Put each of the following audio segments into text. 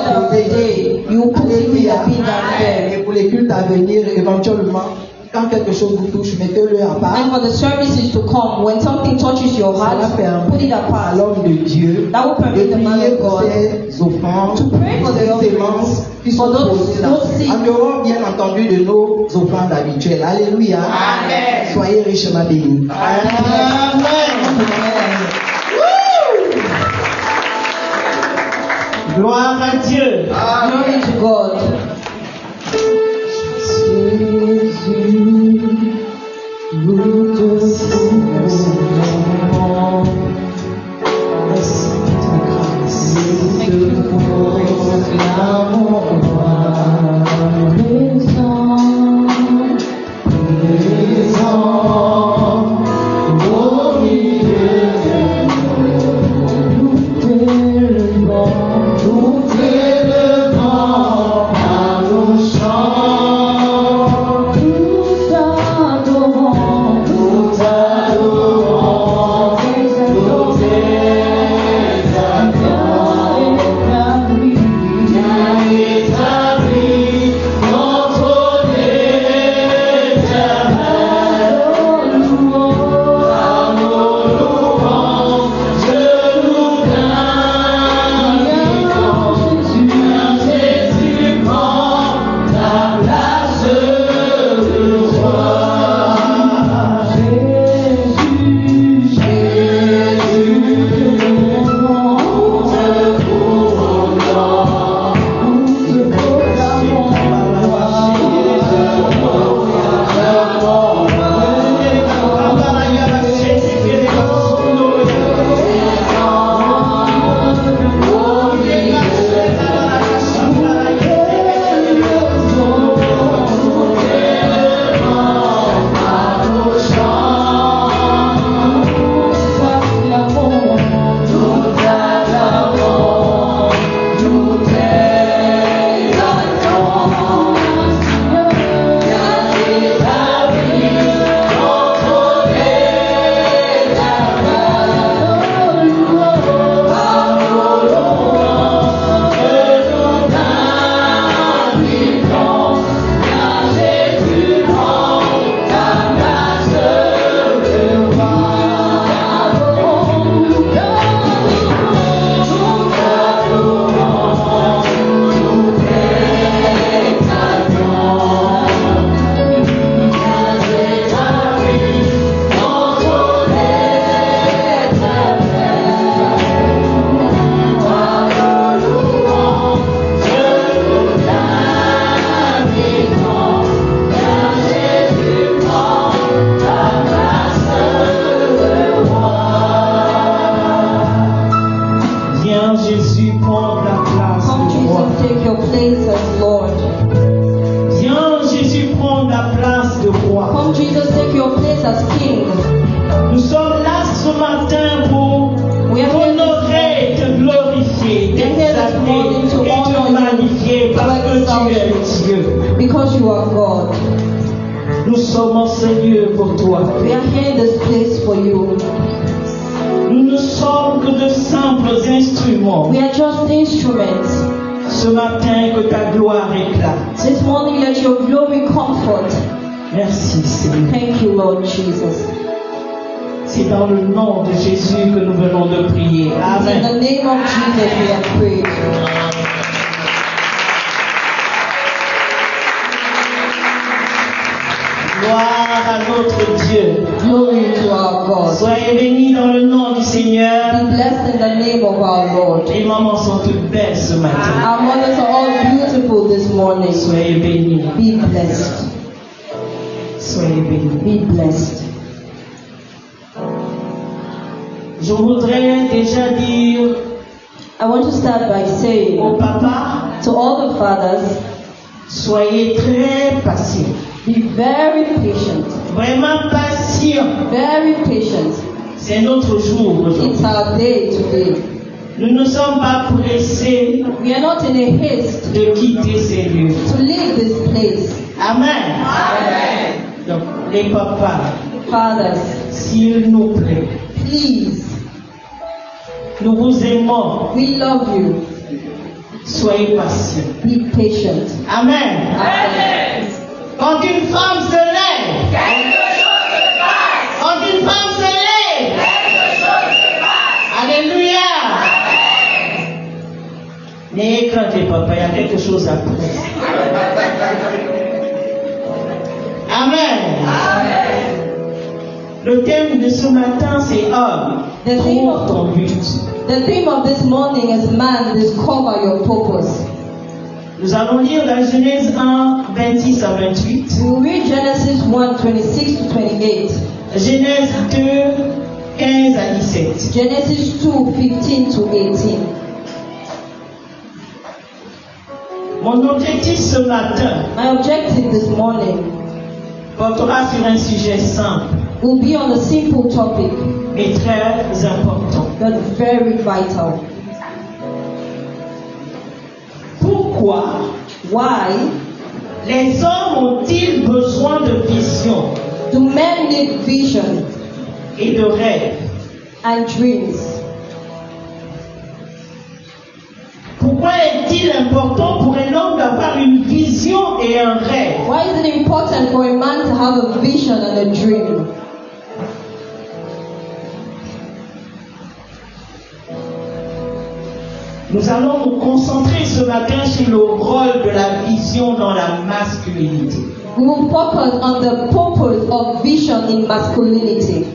of the day, you put it in the bin down there. Et pour les cultes à venir, éventuellement, quand quelque chose vous touche, mettez-le à part. And for the services to come, when something touches your heart, put it À apart. l'homme de Dieu, That will permit the man prier of pour God ces offrandes, to pray for the ces offerings, semences qui for sont those posées là. seeds. En dehors, bien entendu, de nos offrandes habituelles. Alléluia. Amen. Soyez richement bénis. Amen. Gloire à Dieu. Glory to God. Thank you C'est dans le nom de Jésus que nous venons de prier. Amen. In the name of Jesus we have prayed. Gloire à notre Dieu. Glory to our God. Soyez bénis dans le nom du Seigneur. Be blessed in the name of our Lord. Les mamans sont toutes belles ce matin. Our mothers are all beautiful this morning. Soyez bénis. Be blessed. Soyez bénis. Be blessed. Je voudrais déjà dire I want to start by saying au papa, to all the fathers, soyez très patients. be very patient. Vraiment patient. Very patient. C'est notre jour aujourd'hui. It's our day today. Nous ne sommes pas pressés We are not in a haste de quitter ces lieux. to leave this place. Amen. Amen. Donc, les papas, Fathers, s'il nous plaît, please, nous vous aimons. we love you. Soyez patient. Be patient. Amen. Amen. Quand une femme se lève, quelque chose se passe. Quand une femme se lève, quelque chose se passe. Alléluia. N'ayez crainte, papa, il y a quelque chose après. Amen. Amen. Le thème de ce matin, c'est homme. Trouve ton but. The theme of this morning is man, discover your purpose. Nous allons lire la Genèse 1, 26 à 28. We will read Genesis 1, 26 to 28. Genèse 2, 15 à 17. Genesis 2, 15 to 18. Mon objectif ce matin My objective this morning portera sur un sujet simple, will be on a simple topic, mais très important. but very vital. Pourquoi Why les hommes ont-ils besoin de vision do men need vision et de rêve? and dreams? Pourquoi est-il important pour un homme d'avoir une vision et un rêve? Why is it important for a man to have a vision and a dream? Nous allons nous concentrer ce matin sur le rôle de la vision dans la masculinité. We will focus on the purpose of vision in masculinity.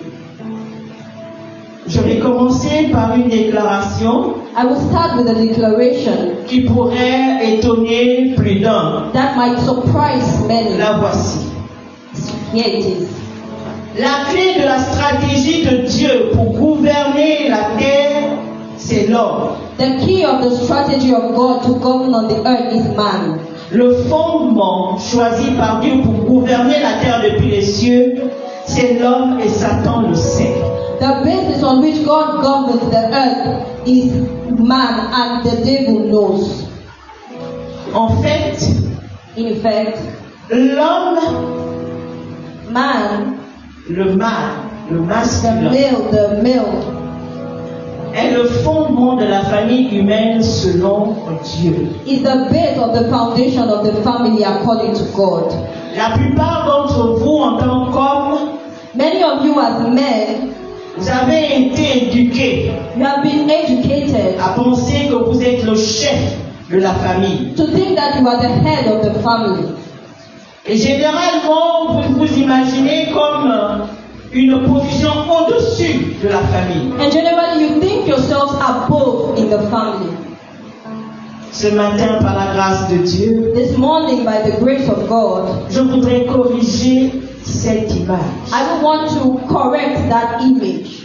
Je vais commencer par une déclaration I will start with a declaration qui pourrait étonner plus d'un. that might surprise many. La voici. Here it is. La clé de la stratégie de Dieu pour gouverner la terre, c'est l'homme. The key of the strategy of God to govern on the earth is man. Le fondement choisi par Dieu pour gouverner la terre depuis les cieux, c'est l'homme et Satan le sait. The basis on which God governs the earth is man, and the devil knows. En fait, In fact, l'homme, man, le mâle, le the masculin, male, est le fondement de la famille humaine selon Dieu. is the base of the foundation of the family according to God. La plupart d'entre vous, en tant qu'hommes, Many of you as men, vous avez été éduqués you have been educated à penser que vous êtes le chef de la famille. to think that you are the head of the family. Et généralement, vous vous imaginez comme une position au-dessus de la famille. And generally you think yourselves above in the family. Ce matin, par la grâce de Dieu, This morning, by the grace of God, je voudrais corriger cette image. I don't want to correct that image.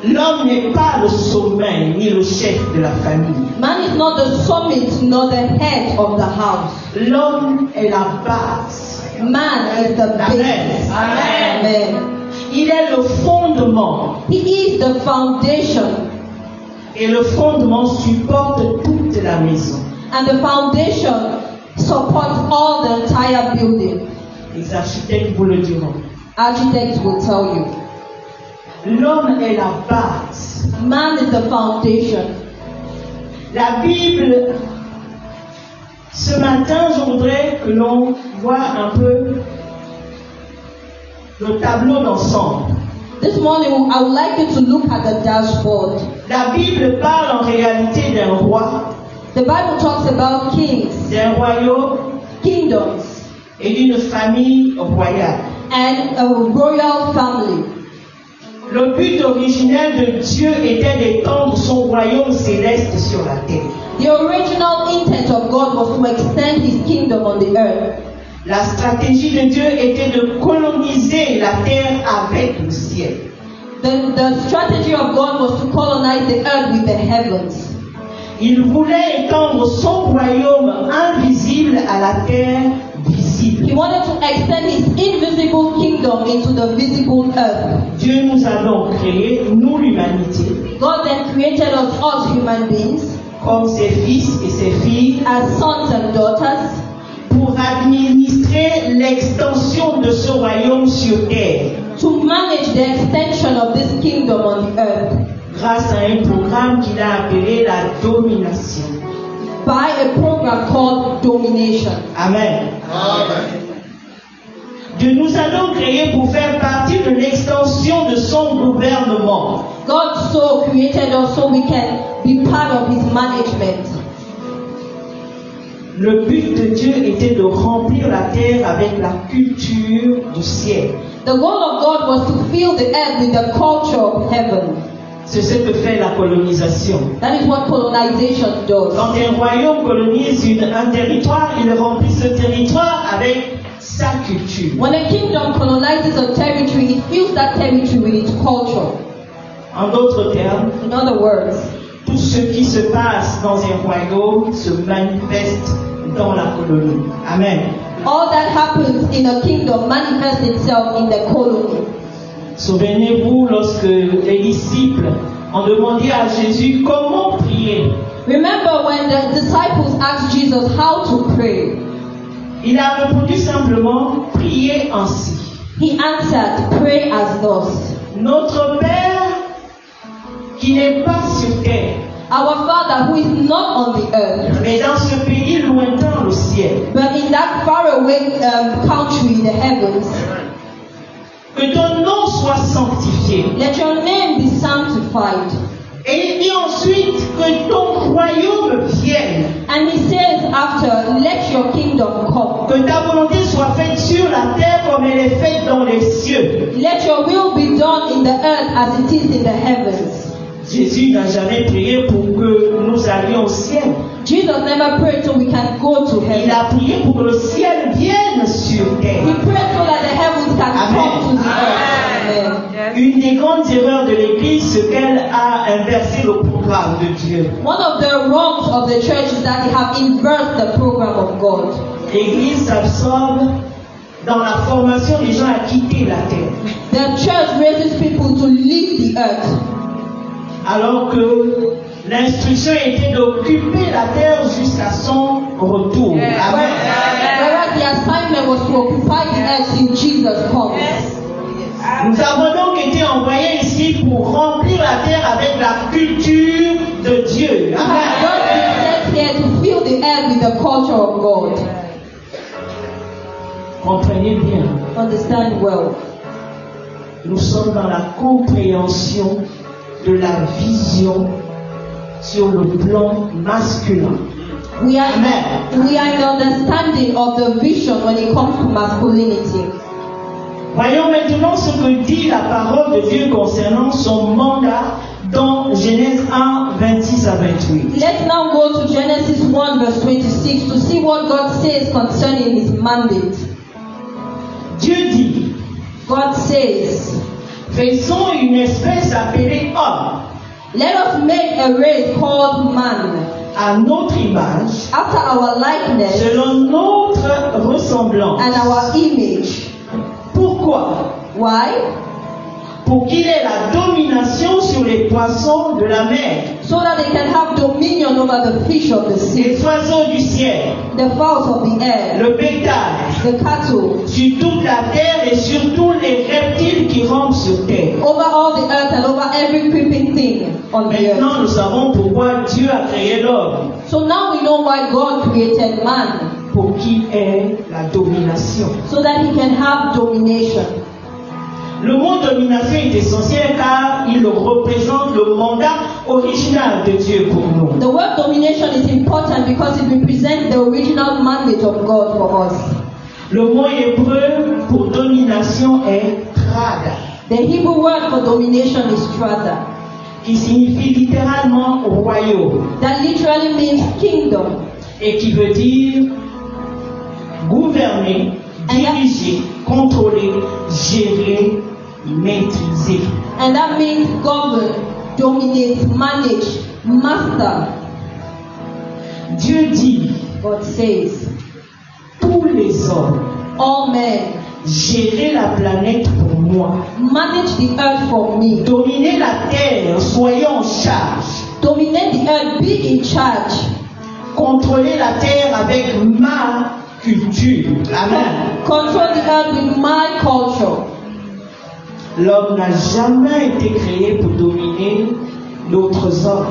L'homme n'est pas le sommet ni le chef de la famille. Man is not the summit nor the head of the house. L'homme est la base. Man is the base. Amen. Amen. Il est le fondement. He is the foundation, Et le fondement supporte toute la maison. and the foundation supports all the entire building. Les architectes vous le diront. Architects will tell you. L'homme est la base. Man is the foundation. La Bible, ce matin, je voudrais que l'on voit un peu le tableau d'ensemble. This morning, I would like you to look at the dashboard. La Bible parle en réalité d'un roi, The Bible talks about kings, d'un royaume kingdoms, et d'une famille royale. and a royal family. Le but originel de Dieu était d'étendre son royaume céleste sur la terre. The original intent of God was to extend his kingdom on the earth. La stratégie de Dieu était de coloniser la terre avec le ciel. The strategy of God was to colonize the earth with the heavens. Il voulait étendre son royaume invisible à la terre visible. He wanted to extend his invisible kingdom into the visible earth. Dieu nous a donc créés, nous l'humanité, God then created us human beings, comme ses fils et ses filles, as sons and daughters, pour administrer l'extension de ce royaume sur terre, to manage the extension of this kingdom on the earth grâce à un programme qu'il a appelé la domination. by a program called domination. Amen. Dieu nous a donc créés pour faire partie de l'extension de son gouvernement. God so created us so we can be part of His management. Le but de Dieu était de remplir la terre avec la culture du ciel. The goal of God was to fill the earth with the culture of heaven. C'est ce que fait la colonisation. That is what colonization does. Quand un royaume colonise un territoire, il remplit ce territoire avec sa culture. When a kingdom colonizes a territory, it fills that territory with its culture. En d'autres termes, In other words, tout ce qui se passe dans un royaume se manifeste dans la colonie. Amen. all that happens in a kingdom manifests itself in the colony. Souvenez-vous lorsque les disciples ont demandé à Jésus comment prier. Remember when the disciples asked Jesus how to pray? Il a répondu simplement, priez ainsi. He answered, pray as thus. Notre Père qui n'est pas sur terre, Our Father who is not on the earth, mais dans ce pays lointain au ciel, but in that faraway country in the heavens, que ton nom soit sanctifié. let your name be sanctified. Et il dit ensuite que ton royaume vienne, And he says after, let your kingdom come. que ta volonté soit faite sur la terre comme elle est faite dans les cieux. Let your will be done in the earth as it is in the heavens. Jésus n'a jamais prié pour que nous allions au ciel. Jesus never prayed so we can go to Il heaven. a prié pour que le ciel vienne sur He terre. prayed so that the heavens can Amen. come to the earth. Amen. Une des grandes erreurs de l'Église, c'est qu'elle a inversé le programme de Dieu. One of the wrongs of the church is that they have inverted the program of God. L'Église s'absorbe dans la formation des gens à quitter la terre. The church raises people to leave the earth, Alors que l'instruction était d'occuper la terre jusqu'à son retour. Amen. whereas the assignment was to occupy the earth till Jesus comes. Nous avons donc été envoyés ici pour remplir la terre avec la culture de Dieu. God Amen. is sent here to fill the earth with the culture of God. Comprenez bien, Understand well. nous sommes dans la compréhension de la vision sur le plan masculin. We are Amen. in the understanding of the vision when it comes to masculinity. Voyons maintenant ce que dit la parole de Dieu concernant son mandat dans Genèse 1, 26 à 28. Let's now go to Genesis 1 verse 26 to see what God says concerning his mandate. Dieu dit, God says, faisons une espèce appelée homme, let us make a race called man, à notre image, after our likeness selon notre ressemblance. and our image. Pourquoi? Why? Pour qu'il ait la domination sur les poissons de la mer, So that they can have dominion over the fish of the les sea, oiseaux du ciel, the fowls of the air, le bétail, the cattle, sur toute la terre et sur tous les reptiles qui rampent sur terre. over all the earth and over every creeping thing on the earth. Maintenant, nous savons pourquoi Dieu a créé l'homme, So now we know why God created man, pour qu'il ait la domination. so that he can have domination. Le mot domination est essentiel car il représente le mandat original de Dieu pour nous. The word domination is important because it represents the original mandate of God for us. Le mot hébreu pour domination est trad, The Hebrew word for domination is strata, qui signifie littéralement royaume that literally means kingdom, et qui veut dire gouverner, diriger, contrôler, gérer, maîtriser. and that means govern, dominate, manage, master. Dieu dit, God says, tous les hommes, all men, gérez la planète pour moi. manage the earth for me. Dominez la terre, soyez en charge. Dominate the earth, be in charge. Contrôlez la terre avec ma culture. Amen. Control the earth with my culture. L'homme n'a jamais été créé pour dominer d'autres hommes.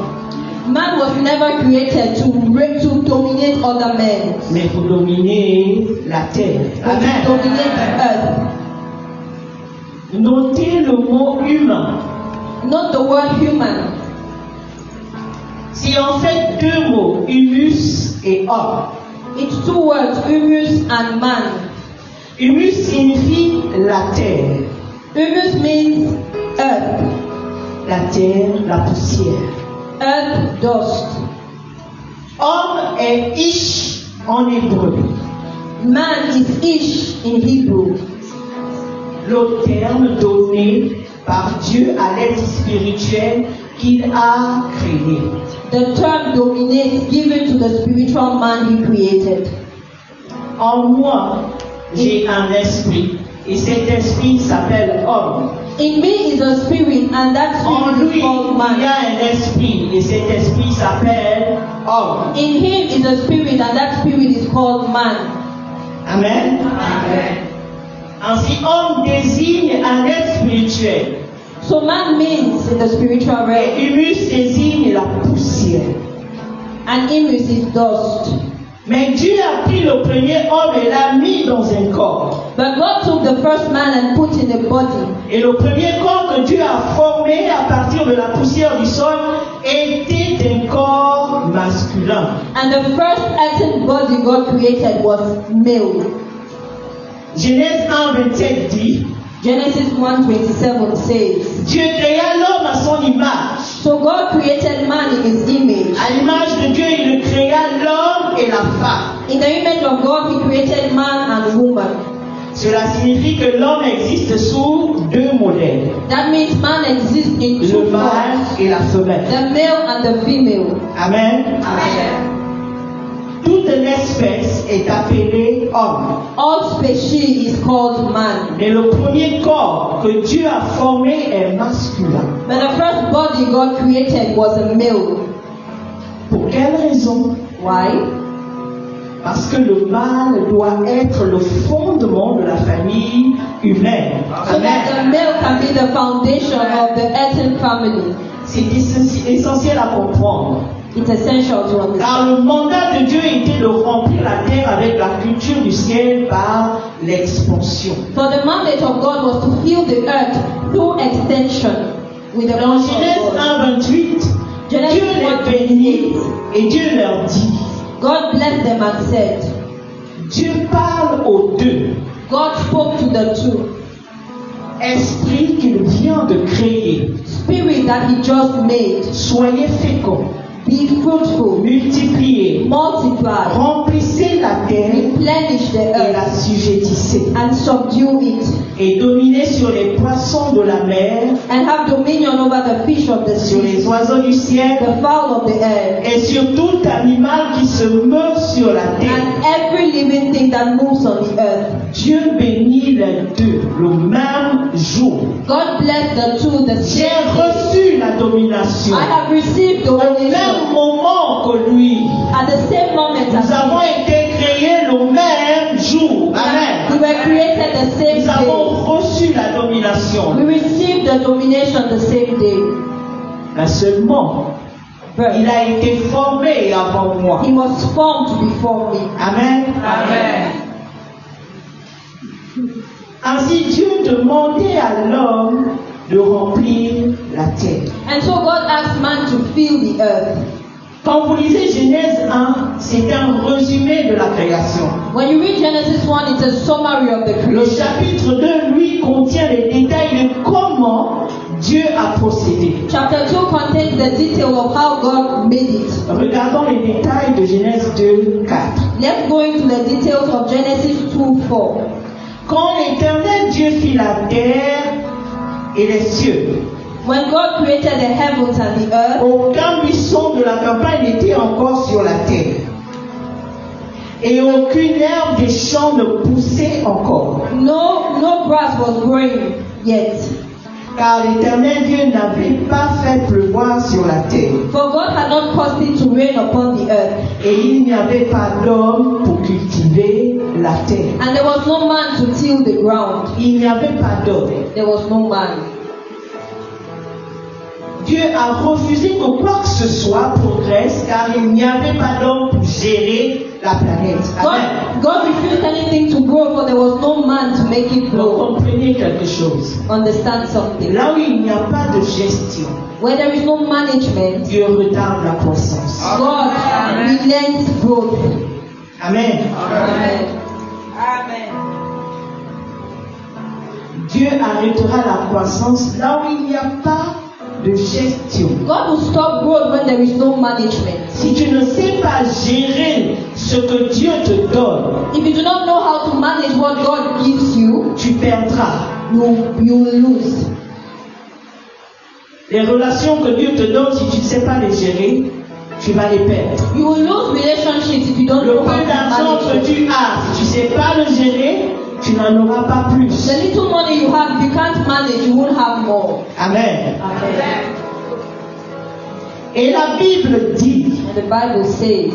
Man was never created to dominate other men, mais pour dominer la terre. but to Amen. dominate the earth. Notez le mot humain. Not the word human. C'est en fait deux mots, humus et homme. It's two words, humus and man. Humus signifie la terre. Humus means earth, La terre, la poussière. earth, dust. Homme est ish en hébreu. Man is Ish in Hebrew. Le terme donné par Dieu à l'être spirituel qu'il a créé. The term dominates given to the spiritual man he created. En moi, j'ai un esprit et cet esprit s'appelle homme. In me is a spirit, and that En spirit lui, is called il y man. a un esprit et cet esprit s'appelle homme. In him is a spirit, and that spirit is called man. Amen. Ainsi, homme désigne un être spirituel So man means in the spiritual et realm, humus désigne la poussière. and humus is dust. Mais Dieu a pris le premier homme et l'a mis dans un corps. But God took the first man and put in a body. Et le premier corps que Dieu a formé à partir de la poussière du sol était un corps masculin. And the first earthen body God created was male. Genèse 1:27 dit, Genesis 1:27 says, Dieu créa l'homme à son image. so God created man in his image. À l'image de Dieu, il créa l'homme et la femme. In the image of God, he created man and woman. Cela signifie que l'homme existe sous deux modèles, That means man exists in le two mâle forms, et la femelle. the male and the female. Amen. Toute l'espèce est appelée homme. All species is called man. Mais le premier corps que Dieu a formé est masculin. But the first body God created was a male. Pour quelle raison? Why? Parce que le mâle doit être le fondement de la famille humaine. So that the male can be the foundation of the earthen family. C'est essentiel à comprendre. It's essential to Car understand. le mandat de Dieu était de remplir la terre avec la culture du ciel par l'expansion. For the mandate of God was to fill the earth through extension with the Dans power Genèse of God. 1:28, Genesis Dieu les bénit et Dieu leur dit, God blessed them and said, Dieu parle aux deux, God spoke to the two. esprit qu'il vient de créer, Spirit that he just made, soyez féconds, be fruitful, multipliez, multiply, remplissez la terre replenish the et la earth, sujettissez, and subdue it, et dominez sur les poissons de la mer, and have dominion over the fish of the sur les sea, oiseaux du ciel, the fowl of the air, et sur tout animal qui se meut sur la terre. and every living thing that moves on the earth. Dieu bénit les deux le même jour. God blessed the two the J'ai same day. reçu la domination I have received au domination même moment que lui. at the same moment Nous as avons été créés le même jour. we Amen. were created the same Nous avons day. reçu la domination. We received the domination the same day. Mais seulement, But il a été formé avant moi. he was formed before me. Amen. Ainsi, Dieu demandait à l'homme de remplir la terre. And so God asked man to fill the earth. Quand vous lisez Genèse 1, c'est un résumé de la création. When you read Genesis 1, it's a summary of the Le creation. chapitre 2, lui, contient les détails de comment Dieu a procédé. Chapter 2 contains the detail of how God made it. Regardons les détails de Genèse 2, 4. Let's go into the details of Genesis 2:4. Quand l'Éternel Dieu fit la terre et les cieux, When God created the heavens and the earth, aucun buisson de la campagne n'était encore sur la terre. Et aucune herbe des champs ne poussait encore. no grass was growing yet. Car l'Éternel Dieu n'avait pas fait pleuvoir sur la terre. For God had not caused it to rain upon the earth, Et il n'y avait pas d'homme pour cultiver la terre. and there was no man to till the ground. Il n'y avait pas d'homme. There was no man. Dieu a refusé que quoi que ce soit progresse car il n'y avait pas d'homme pour gérer la planète. Amen. God refused anything to grow, for there was no man to make it Donc grow. comprenez quelque chose. Understand something. Là où il n'y a pas de gestion, Where there is no management, Dieu retarde la croissance. God relents growth. Amen. Amen. Dieu arrêtera la croissance là où il n'y a pas de gestion. God will stop growth when there is no management. Si tu ne sais pas gérer ce que Dieu te donne, If you do not know how to manage what God gives you, tu perdras. you will lose. Les relations que Dieu te donne, si tu ne sais pas les gérer, tu vas les perdre. You will lose relationships if you don't Le know how peu to d'argent manage que it. tu as, si tu ne sais pas le gérer, tu n'en auras pas plus. The little money you have, if you can't manage, you won't have more. Amen. Amen. Et la Bible dit, And the Bible says,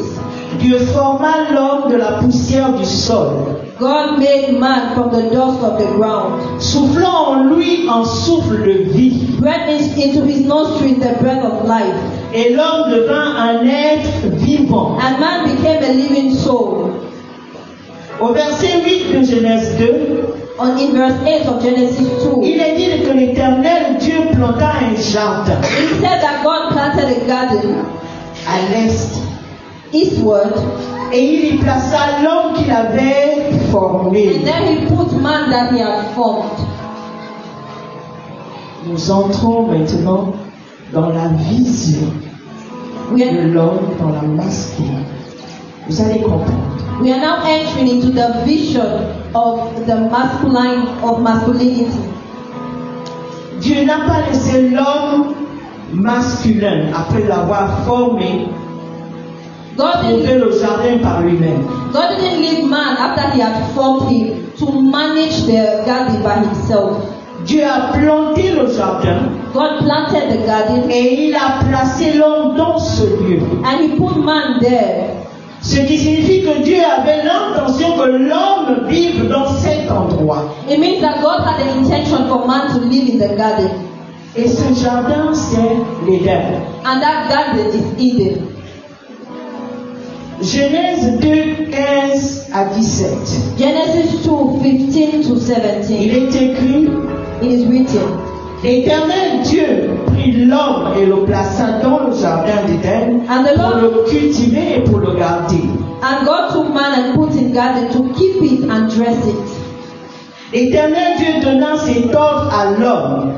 Dieu forma l'homme de la poussière du sol, God made man from the dust of the ground, soufflant en lui un souffle de vie. breathed into his nostrils the breath of life, Et l'homme devint un être vivant. and man became a living soul. Au verset 8 de Genèse 2, In verse 8 of Genesis 2, il est dit que l'Éternel Dieu planta un jardin it said that God planted a garden à l'est eastward, et il y plaça l'homme qu'il avait formé. and then he put man that he had formed. Nous entrons maintenant dans la vision We are, de l'homme dans la masculine. Vous allez comprendre. we are now entering into the vision of the masculinity. Dieu n'a pas laissé l'homme masculin après l'avoir formé God trouver didn't, le jardin par lui-même. God didn't leave man after he had formed him to manage the garden by himself. Dieu a planté le jardin God planted the garden et il a placé l'homme dans ce lieu. and he put man there. Ce qui signifie que Dieu avait l'intention que l'homme vive dans cet endroit. It means that God had the intention for man to live in the garden. Et ce jardin, c'est l'Éden. And that garden is Eden. Genèse 2, 15 à 17. Genesis 2, 15 to 17. Il est écrit, It is written, l'Éternel Dieu prit l'homme et le plaça dans le jardin d'Éden And the pour Lord- le cultiver et pour le garder. and God took man and put in garden to keep it and dress it. L'Éternel Dieu donna cet ordre à l'homme.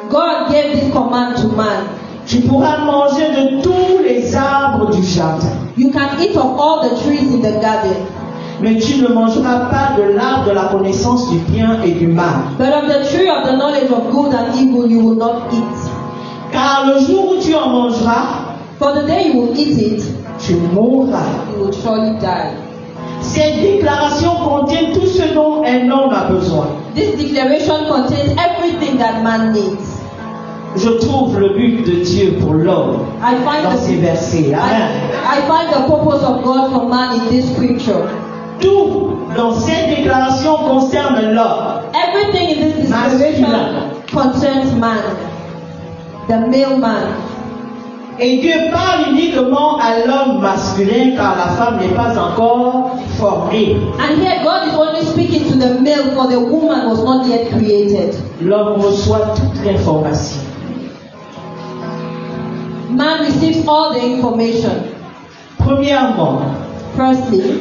God gave this command to man. Tu pourras manger de tous les arbres du jardin, You can eat of all the trees in the garden, mais tu ne mangeras pas de l'arbre de la connaissance du bien et du mal. but of the tree of the knowledge of good and evil you will not eat. Car le jour où tu en mangeras, For the day you will eat it, tu mourras. you will surely die. Cette déclaration contient tout ce dont un homme a besoin. This declaration contains everything that man needs. Je trouve le but de Dieu pour l'homme I find dans ces versets. Amen. I find the purpose of God for man in this scripture. Tout dans cette déclaration concerne l'homme. Everything in this declaration concerns man, the male man. Et Dieu parle uniquement à l'homme masculin car la femme n'est pas encore formée. And here God is only speaking to the male, for the woman was not yet created. L'homme reçoit toute l'information. Man receives all the information. Premièrement, Firstly,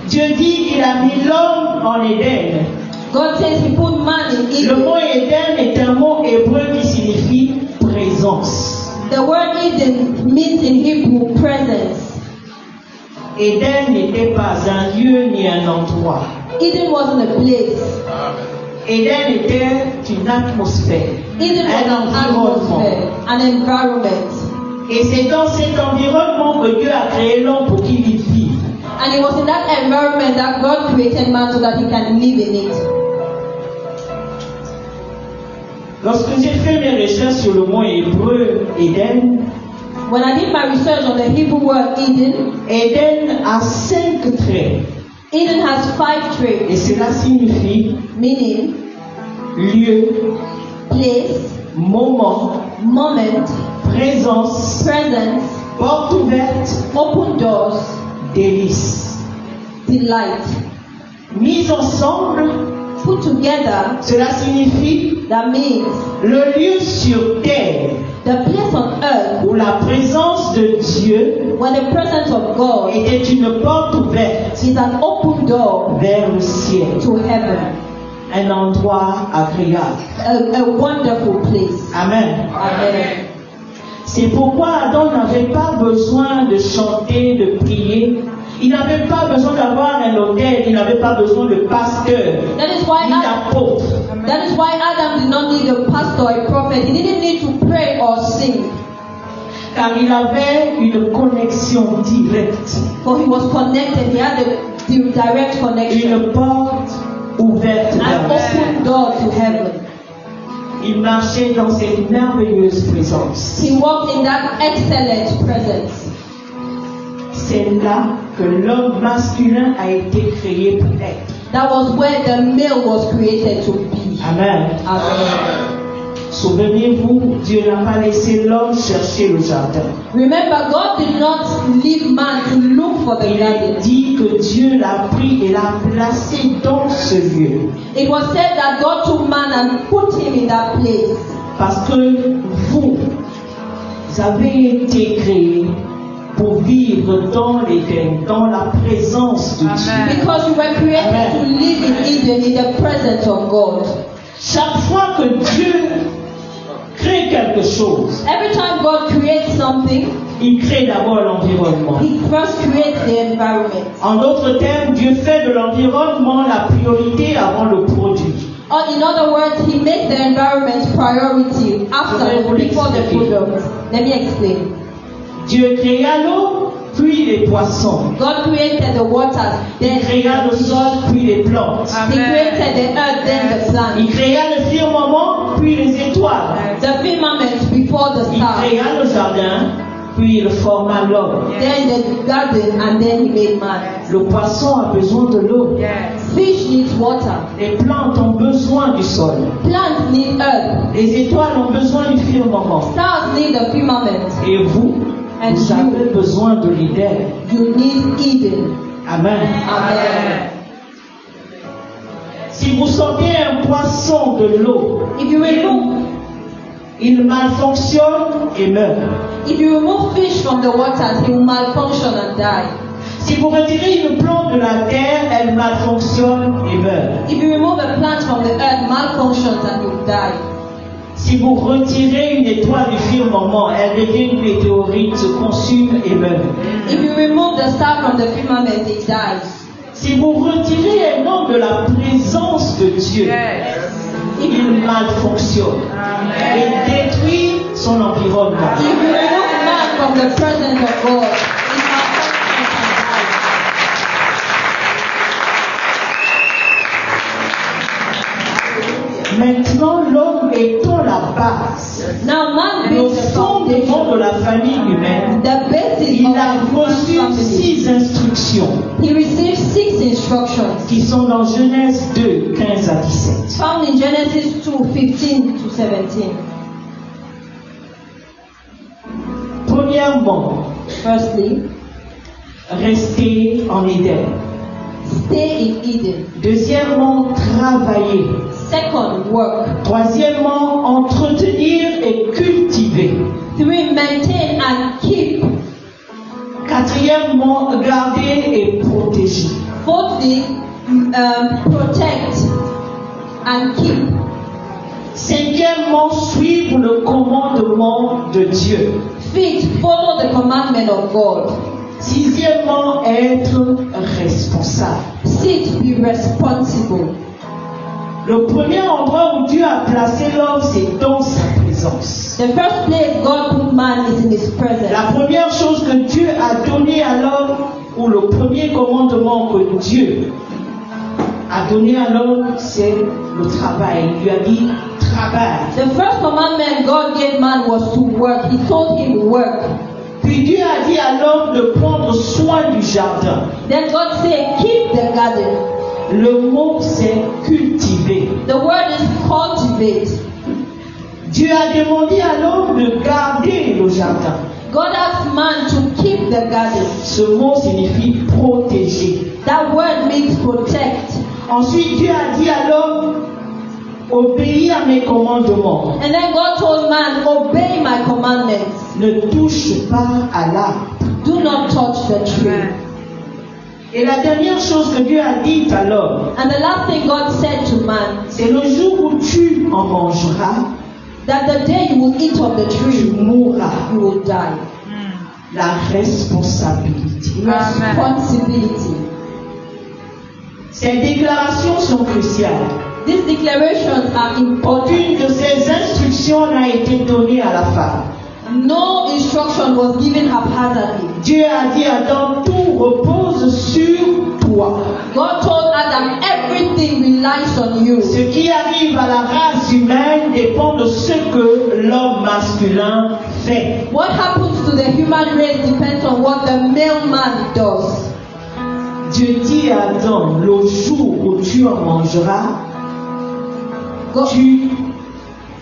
Dieu dit qu'il a mis l'homme en Éden. God says he put man in Le Eden. mot Éden est un mot hébreu qui signifie présence. The word Eden means in Hebrew presence. Éden n'était pas un lieu ni un endroit. Eden wasn't a place. Éden était une atmosphère, Eden was un an environnement. atmosphere, an environment. Et c'est dans cet environnement que Dieu a créé l'homme pour qu'il y vive. And it was in that environment that God created man so that he can live in it. Lorsque j'ai fait mes recherches sur le mot hébreu Éden, When I did my research on the Hebrew word Eden, Éden a 5 traits. Eden has 5 Et traits, cela signifie meaning lieu, place, moment, moment, présence, presence, porte ouverte, open doors, délice. delight. Mis ensemble, Put together, cela signifie that means le lieu sur terre the place on earth où la présence de Dieu where the presence of God était une porte ouverte is an open door vers le ciel, to heaven. un endroit agréable. A wonderful place. Amen. Amen. C'est pourquoi Adam n'avait pas besoin de chanter, de prier. Il n'avait pas besoin d'avoir un hôtel, il n'avait pas besoin de pasteur, That is why ni d'apôtre. That is why Adam did not need a pastor, a prophet. He didn't need to pray or sing. Car il avait une connexion directe, For he was connected. He had the direct connection. une porte ouverte An vers le ciel. open door to heaven. Il marchait dans cette merveilleuse présence. He walked in that excellent presence. C'est là que l'homme masculin a été créé pour être. That was where the male was created to be. Amen. Amen. Souvenez-vous, Dieu n'a pas laissé l'homme chercher le jardin. Remember, God did not leave man to look for the Il garden. dit que Dieu l'a pris et l'a placé dans ce lieu. It was said that God took man and put him in that place. Parce que vous avez été créés pour vivre dans l'Éden, dans la présence de Dieu. Because you were created to live in Eden in the presence of God. Chaque fois que Dieu crée quelque chose, Every time God creates something, il crée d'abord l'environnement. He first creates the environment. En d'autres termes, Dieu fait de l'environnement la priorité avant le produit. Or in other words, He makes the environment priority before the product. Let me explain. Dieu créa l'eau, puis les poissons. God created the waters, Il then créa le sol, puis les plantes. He created the earth, then the Il plant. créa le firmament, puis les étoiles. The firmament before the Il stars. créa le jardin, puis il forma l'homme. Then the garden, and then He made man. Le poisson a besoin de l'eau. Fish needs water. Les plantes ont besoin du sol. Plants need earth. Les étoiles ont besoin du firmament. Stars need the firmament. Et vous, And vous avez besoin de l'Éden. you need Eden. Amen. Amen. Si vous sortez un poisson de l'eau, If you remove il malfonctionne et meurt. If you remove fish from the waters, he will malfunction and die. Si vous retirez une plante de la terre, elle malfonctionne et meurt. If you remove a plant from the earth, malfunctions and he will die. Si vous retirez une étoile du firmament, elle devient une météorite, se consume et meurt. If you remove the star from the firmament, it dies. Si vous retirez un homme de la présence de Dieu, il malfonctionne et détruit son environnement. If you remove man from the presence of God, it malfunctions and dies. Maintenant, l'homme étant la base, Now man le builds the fondement foundation, de la famille humaine, the basis il of a the human reçu family. 6 instructions He received 6 instructions qui sont dans Genèse 2, 15 à 17. found in Genesis 2, 15 to 17. Premièrement, Firstly, rester en Éden. stay in Eden. Deuxièmement, travailler. Second, work. Troisièmement, entretenir et cultiver. 3, maintain and keep. Quatrièmement, garder et protéger. Fourthly, protect and keep. Cinquièmement, suivre le commandement de Dieu. Fifth, follow the commandment of God. Sixièmement, être responsable. Sixth, be responsible. Le premier endroit où Dieu a placé l'homme, c'est dans sa présence. The first place God put man is in His presence. La première chose que Dieu a donnée à l'homme, ou le premier commandement que Dieu a donné à l'homme, c'est le travail. Il lui a dit, travaille. The first commandment God gave man was to work. He told him work. Puis Dieu a dit à l'homme de prendre soin du jardin. Then God said, keep the garden. Le mot c'est cultiver. The word is cultivate. Dieu a demandé à l'homme de garder le jardin. God asked man to keep the garden. Ce mot signifie protéger. That That word means protect. Ensuite, Dieu a dit à l'homme, obéis à mes commandements. And then God told man, obey my commandments. Ne touche pas à l'arbre. Do not touch the tree. Et la dernière chose que Dieu a dit à l'homme, And the last thing God said to man, c'est le jour où tu en mangeras, that the day you will eat of the tu tree, mourras. you will die. La responsabilité. Responsibility. Ces déclarations sont cruciales. These declarations are important. Aucune de ces instructions n'a été donnée à la femme. No instruction was given haphazardly. Dieu a dit à Adam, tout repose sur toi. God told Adam, everything relies on you. Ce qui arrive à la race humaine dépend de ce que l'homme masculin fait. What happens to the human race depends on what the male man does. Dieu dit à Adam, le jour où tu en mangeras,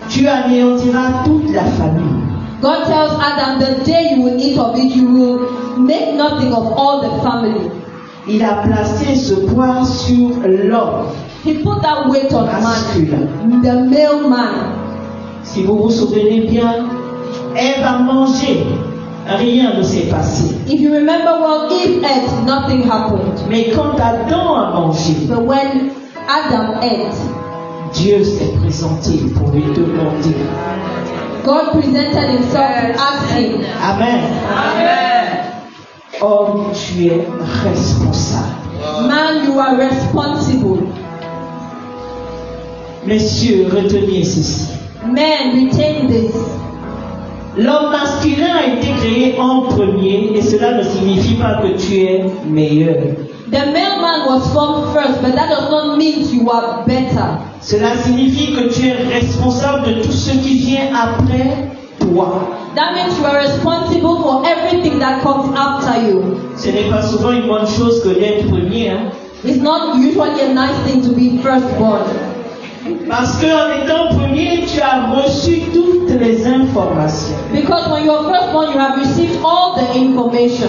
tu anéantiras toute la famille. God tells Adam, the day you will eat of it, you will make nothing of all the family. Il a placé ce poids sur l'homme He put that weight on masculin. man, the male man. Si vous vous souvenez bien, Ève a mangé, rien ne s'est passé. If you remember well, Eve ate, nothing happened. Mais quand Adam a mangé, But when Adam ate, Dieu s'est présenté pour lui demander. God presented himself and asked him, Amen. Homme, tu es responsable. man, you are responsible. Messieurs, retenez ceci. Men, retain this. L'homme masculin a été créé en premier et cela ne signifie pas que tu es meilleur. The male man was formed first, but that does not mean you are better. Cela signifie que tu es responsable de tout ce qui vient après toi. That means you are responsible for everything that comes after you. Ce n'est pas souvent une bonne chose que d'être premier. It's not usually a nice thing to be firstborn. Parce qu'en étant premier, tu as reçu toutes les informations. Because when you are firstborn, you have received all the information.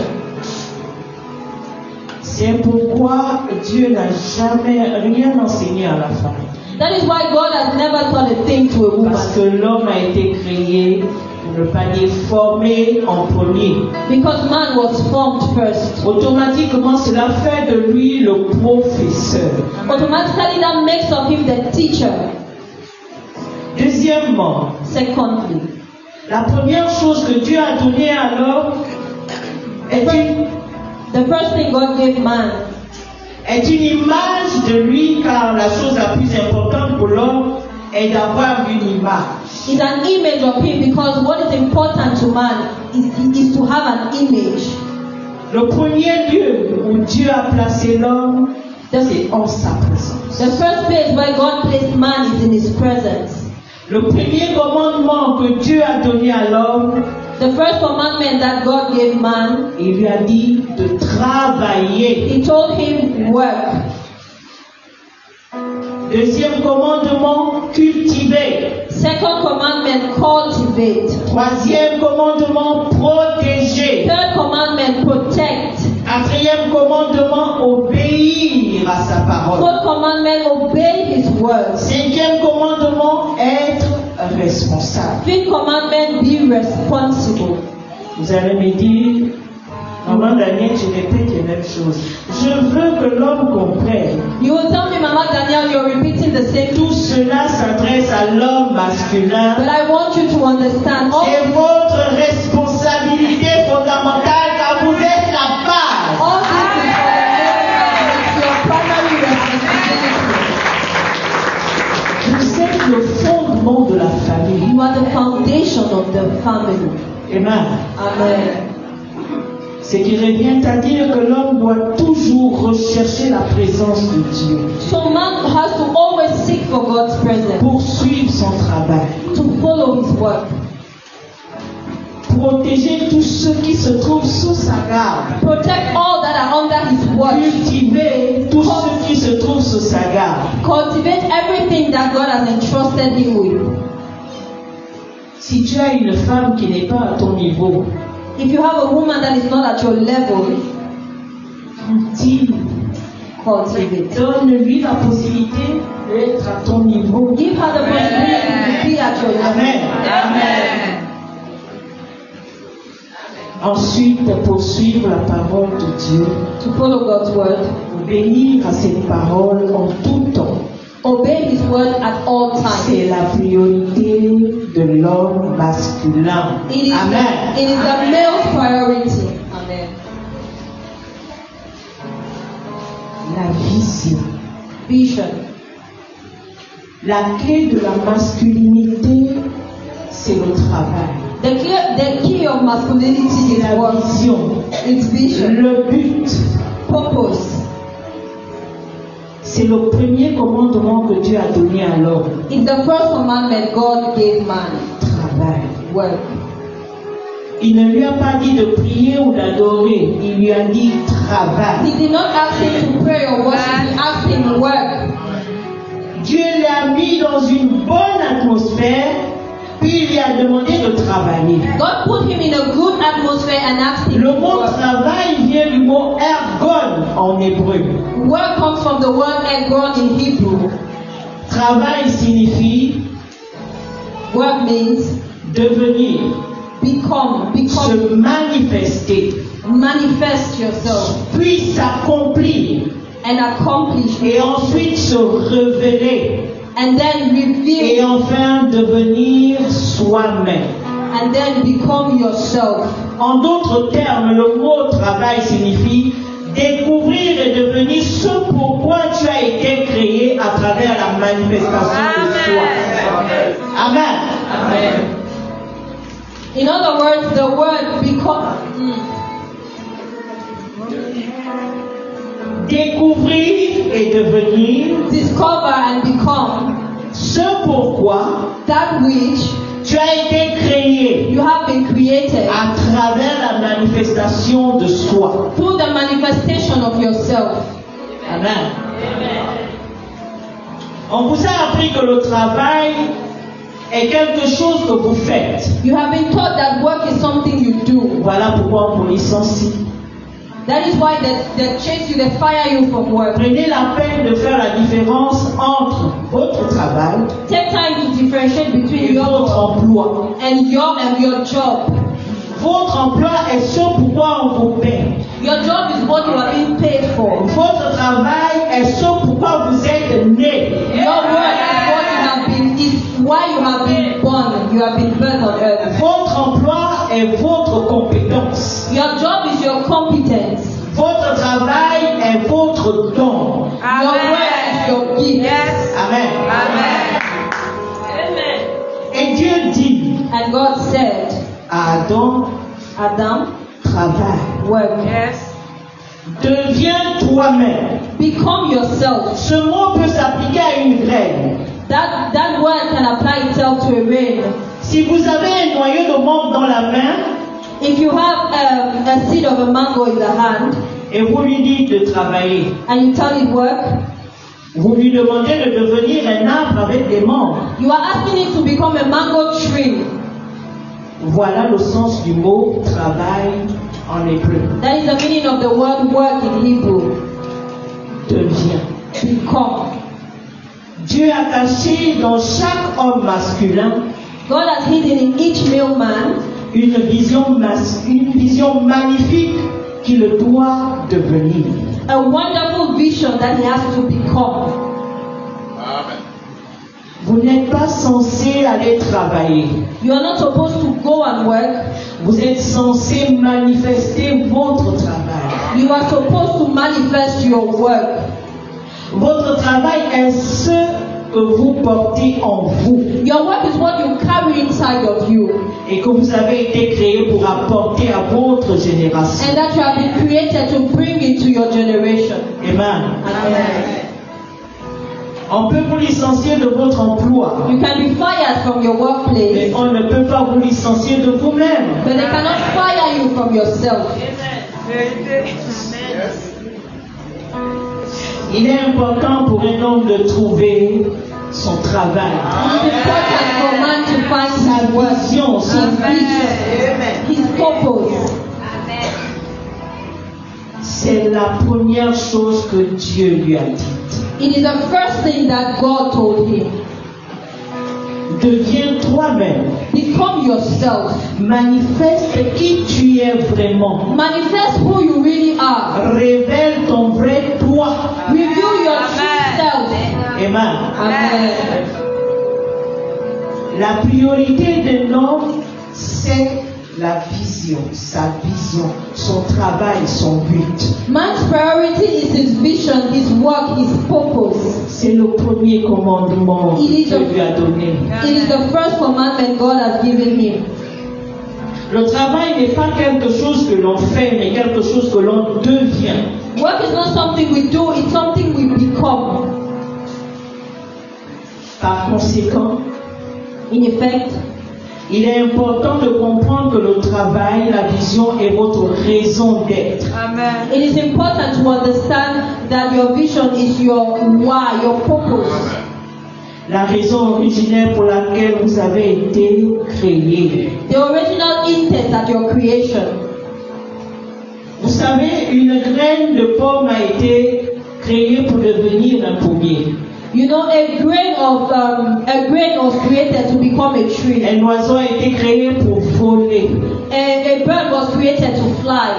C'est pourquoi Dieu n'a jamais rien enseigné à la femme. That is why God has never taught a thing to a woman. Parce que l'homme a été créé, pour ne pas dire formé en premier. Because man was formed first. Automatiquement, cela fait de lui le professeur. Automatically, that makes of him the teacher. Deuxièmement, Secondly, la première chose que Dieu a donnée à l'homme the first thing God gave man est une image de lui, car la chose la plus importante pour l'homme est d'avoir une image. is an image of him, because what is important to man is to have an image. Le premier lieu où Dieu a placé l'homme, c'est en sa présence. The first place where God placed man is in his presence. Le premier commandement que Dieu a donné à l'homme, The first commandment that God gave man, il lui a dit de travailler. he told him work. Deuxième commandement, cultiver. Second commandment, cultivate. Troisième commandement, protéger. Third commandment, protect. Quatrième commandement, obéir à sa parole. Fourth commandment, obey his words. Cinquième commandement, être responsable. Fifth commandment, be responsible. Vous allez me dire, Maman Daniel, tu répètes les mêmes choses. Je veux que l'homme comprenne. You will tell me, Mama Daniel, you're repeating the same. Tout cela s'adresse à l'homme masculin. But I want you to understand, C'est votre responsabilité fondamentale, car vous êtes la base. all this is for the male. It's your primary responsibility. Vous êtes le fondement de la famille. You are the foundation of the family. Amen. Amen. Ce qui revient à dire que l'homme doit toujours rechercher la présence de Dieu. So man has to always seek for God's presence, Poursuivre son travail. to follow his work, Protéger tous ceux qui se trouvent sous sa garde. protect all that are under his watch, Cultiver tous ceux qui se trouvent sous sa garde. cultivate everything that God has entrusted him with. Si tu as une femme qui n'est pas à ton niveau, If you have a woman that is not at your level, cultive cultivate. Donne-lui la possibilité d'être à ton niveau. Give her the possibility to be at your level. Amen. Amen. Ensuite, poursuivre la parole de Dieu. To follow God's word. Obéir à cette parole en tout temps. Obey His word at all C'est times. la priorité de l'homme masculin. It is Amen. the male's priority. Amen. La vision. Vision. La clé de la masculinité, c'est le travail. The key of masculinity C'est is la what? vision. It's vision. Le but, Purpose. c'est le premier commandement que Dieu a donné à l'homme. It's the first commandment God gave man. Travail. Work. Il ne lui a pas dit de prier ou d'adorer. Il lui a dit travail. He did not ask him to pray or worship. He asked him to work. Dieu l'a mis dans une bonne atmosphère, puis il lui a demandé de travailler. God put him in a good atmosphere and asked him Le to mot work. travail vient du mot ergon en hébreu. Work comes from the word ergon in Hebrew. Travail signifie Work means devenir, become, se manifester, manifest yourself puis s'accomplir, and accomplish, et ensuite se révéler, and then et reveal, enfin devenir soi-même. and then become yourself. En d'autres termes, le mot travail signifie découvrir et devenir ce pourquoi tu as été créé à travers la manifestation de soi. Amen. Amen. In other words, the word become. Découvrir et devenir Discover and become ce pourquoi that which tu as été créé you have been created à travers la manifestation de soi. through the manifestation of yourself. Amen. On vous a appris que le travail est quelque chose que vous faites. You have been taught that work is something you do. Voilà pourquoi on vous licencie. That is why they chase you, they fire you from work. Prenez la peine de faire la différence entre votre travail Take time to differentiate between et your votre work emploi. and your job. Votre emploi est ce pourquoi on vous paie. Your job is what you are being paid for. Votre travail est ce pourquoi vous êtes né. Your work is what you have been, is why you have been born. You have been born on earth. Votre emploi est votre compétence. Your job is your competence. Votre travail est votre don. Your work is your gift. Yes. Amen. Amen. Et Dieu dit And God said, à Adam, Adam, travaille. work. Yes. Deviens toi-même. Become yourself. Ce mot peut s'appliquer à une graine. That word can apply itself to a rain. Si vous avez un noyau de mangue dans la main If you have a seed of a mango in the hand et vous lui dites de travailler, and you tell it work, vous lui demandez de devenir un arbre avec des membres. you are asking it to become a mango tree. Voilà le sens du mot travail en hébreu. That is the meaning of the word work in Hebrew. Deviens. Become. Dieu a caché dans chaque homme masculin God has hidden in each male man une vision magnifique qu'il doit devenir. a wonderful vision that he has to become. Vous n'êtes pas censé aller travailler. You are not supposed to go and work. Vous êtes censé manifester votre travail. You are supposed to manifest your work. Votre travail est ce que vous portez en vous Your work is what you carry inside of you, et que vous avez été créé pour apporter à votre génération. and that you have been created to bring into your generation. Amen. Amen. On peut vous licencier de votre emploi, You can be fired from your mais workplace, on ne peut pas vous licencier de vous-même. but they cannot fire you from yourself. Il est important pour un homme de trouver son travail, It is important for man to find sa his work, vision, son his vision, his purpose. c'est la première chose que Dieu lui a dite. It is the first thing that God told him. Deviens toi-même. Become yourself. Manifeste qui tu es vraiment. Manifest who you really are. Révèle ton vrai toi. Reveal your true self. Amen. Amen. La priorité d'un homme, c'est la vision, sa vision, son travail, son but. Man's priority is his vision, his work, his purpose. C'est le premier commandement que Il est Dieu le- lui a donné. It is the first commandment God has given him. Le travail n'est pas quelque chose que l'on fait, mais quelque chose que l'on devient. Work is not something we do, it's something we become. Par conséquent, In effect, il est important de comprendre que le travail, la vision est votre raison d'être. it is important to understand that your vision is your why, your purpose. La raison originelle pour laquelle vous avez été créés. The original intent at your creation. Vous savez, une graine de pomme a été créée pour devenir un pommier. You know, a grain was created to become a tree. Un oiseau a été créé pour voler. A bird was created to fly.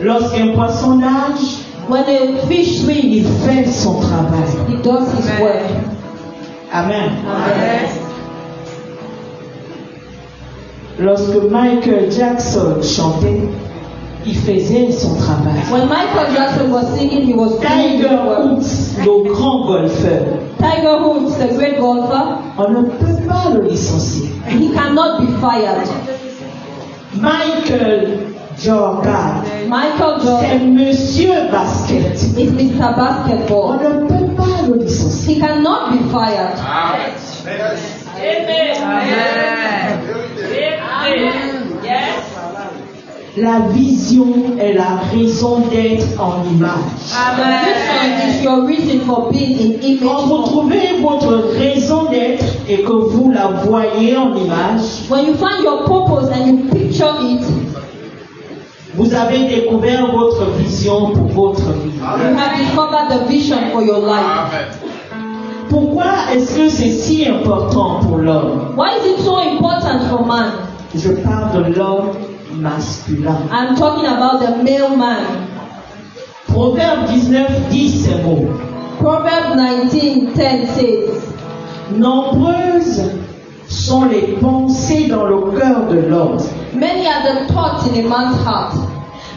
Lorsqu'un poisson nage, When a fish il swims, fait son travail. he does his work. Amen. Amen. Lorsque Michael Jackson chantait, il faisait son travail. When Michael Jackson was singing, he was doing his Tiger work. Woods, le grand golfeur, Tiger Woods, the great golfer, on ne peut pas le licencier. he cannot be fired. Michael Jordan, Michael c'est Jordan Monsieur Basket. is Mr. On Basketball. ne peut pas le licencier. He cannot be fired. La vision est la raison d'être en image. Vision is your reason for being in image. Quand vous form. trouvez votre raison d'être et que vous la voyez en image, When you find your purpose and you picture it, vous avez découvert votre vision pour votre vie. you have discovered the vision for your life. Pourquoi est-ce que c'est si important pour l'homme? Why is it so important for man? Je parle de l'homme masculin. I'm talking about the male man. Proverbe 19 dit ces mots. Proverbs 19:10 says, Nombreuses sont les pensées dans le cœur de l'homme, many are the thoughts in a man's heart,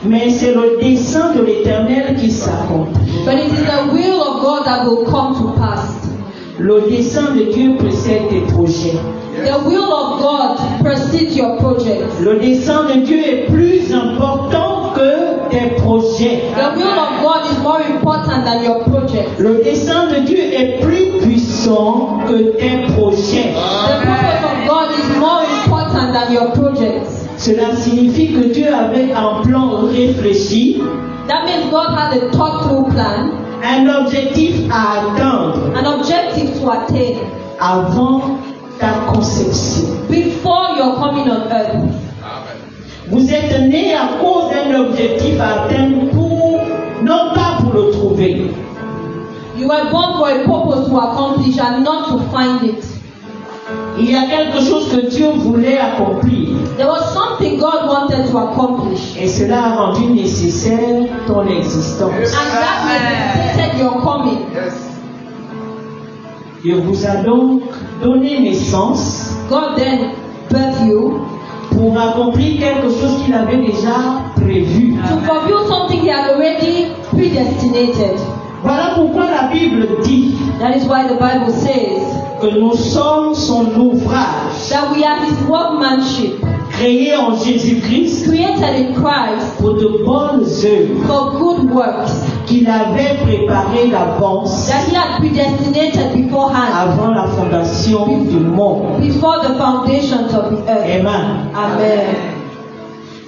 mais c'est le dessein de l'Éternel qui s'accomplit. but it is the will of God that will come to pass. Le dessein de Dieu précède tes projets. The will of God precedes your project. Le dessein de Dieu est plus important que tes projets. The will of God is more important than your project. Le dessein de Dieu est plus puissant que tes projets. The purpose of God is more important than your projects. Cela signifie que Dieu avait un plan réfléchi, That means God had a thought-through plan, un objectif à atteindre an objective to attain avant ta conception. before your coming on earth. Vous êtes né à cause d'un objectif à atteindre pour, non pas pour le trouver. You were born for a purpose to accomplish and not to find it. Il y a quelque chose que Dieu voulait accomplir There was something God wanted to accomplish, et cela a rendu nécessaire ton existence. and that necessitated your coming. Dieu vous a donc donné naissance God then birthed you pour accomplir quelque chose qu'il avait déjà prévu. to fulfill something He had already predestinated. Voilà pourquoi la Bible dit That is why the Bible says que nous sommes son ouvrage, that we are His workmanship, créé en Jésus-Christ created in Christ pour de bonnes œuvres for good works qu'il avait préparées d'avance that He had predestinated beforehand, avant la fondation du monde. before the foundations of the earth. Amen. Amen.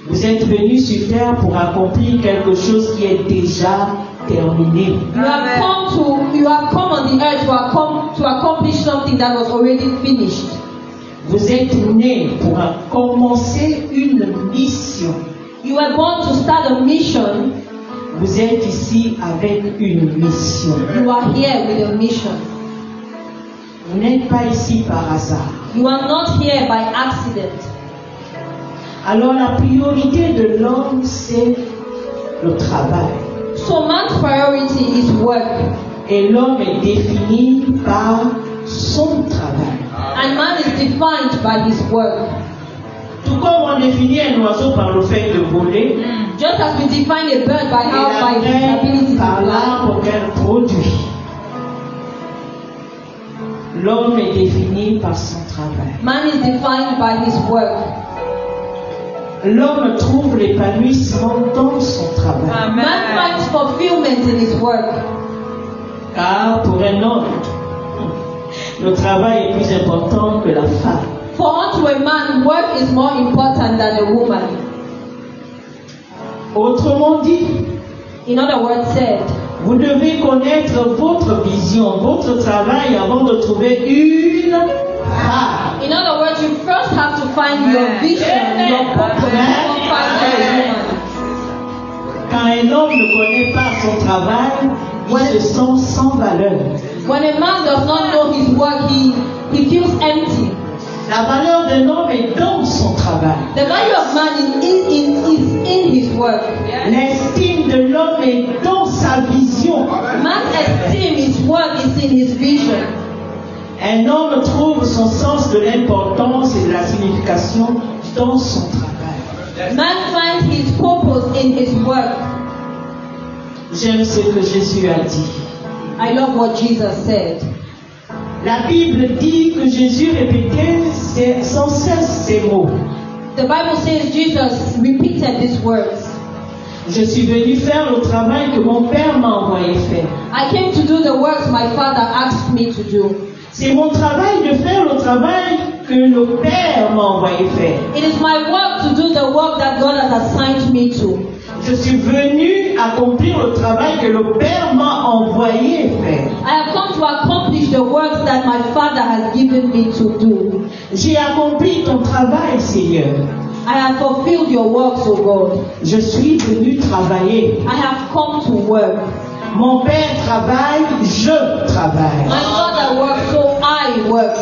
Vous êtes venus sur terre pour accomplir quelque chose qui est déjà terminé. You have come on the earth to accomplish something that was already finished. Vous êtes nés pour commencer une mission. You were born to start a mission. Vous êtes ici avec une mission. You are here with a mission. Vous n'êtes pas ici par hasard. You are not here by accident. Alors la priorité de l'homme, c'est le travail. So man's priority is work. Et l'homme est défini par son travail. And man is defined by his work. Tout comme on définit un oiseau par le fait de voler, Just as we define a bird by et how by la his ability graine to par fly, l'arbre qu'elle produit. L'homme est défini par son travail. man is defined by his work. L'homme trouve l'épanouissement dans son travail. Man finds fulfillment in his work. Car pour un homme, le travail est plus important que la femme. For unto a man, work is more important than a woman. Autrement dit, In other words said, vous devez connaître votre vision, votre travail avant de trouver une femme. in other words, you first have to find your vision, your purpose, before finding a woman. Quand un homme ne connaît pas son travail, il se sent sans valeur. When a man does not know his work, he feels empty. La valeur d'un homme est dans son travail. The value of man is in his work. L'estime de l'homme est dans sa vision. Man's esteem, his work is in his vision. Un homme trouve son sens de l'importance et de la signification dans son travail. Man finds his purpose in his work. J'aime ce que Jésus a dit. I love what Jesus said. La Bible dit que Jésus répétait sans cesse ces mots. The Bible says Jesus repeated these words. Je suis venu faire le travail que mon Père m'a envoyé faire. I came to do the works my Father asked me to do. C'est mon travail de faire le travail que le Père m'a envoyé faire. It is my work to do the work that God has assigned me to. Je suis venu accomplir le travail que le Père m'a envoyé faire. I have come to accomplish the works that my Father has given me to do. J'ai accompli ton travail, Seigneur. I have fulfilled your works, O God. Je suis venu travailler. I have come to work. Mon Père travaille, je travaille. My Father works, so I work.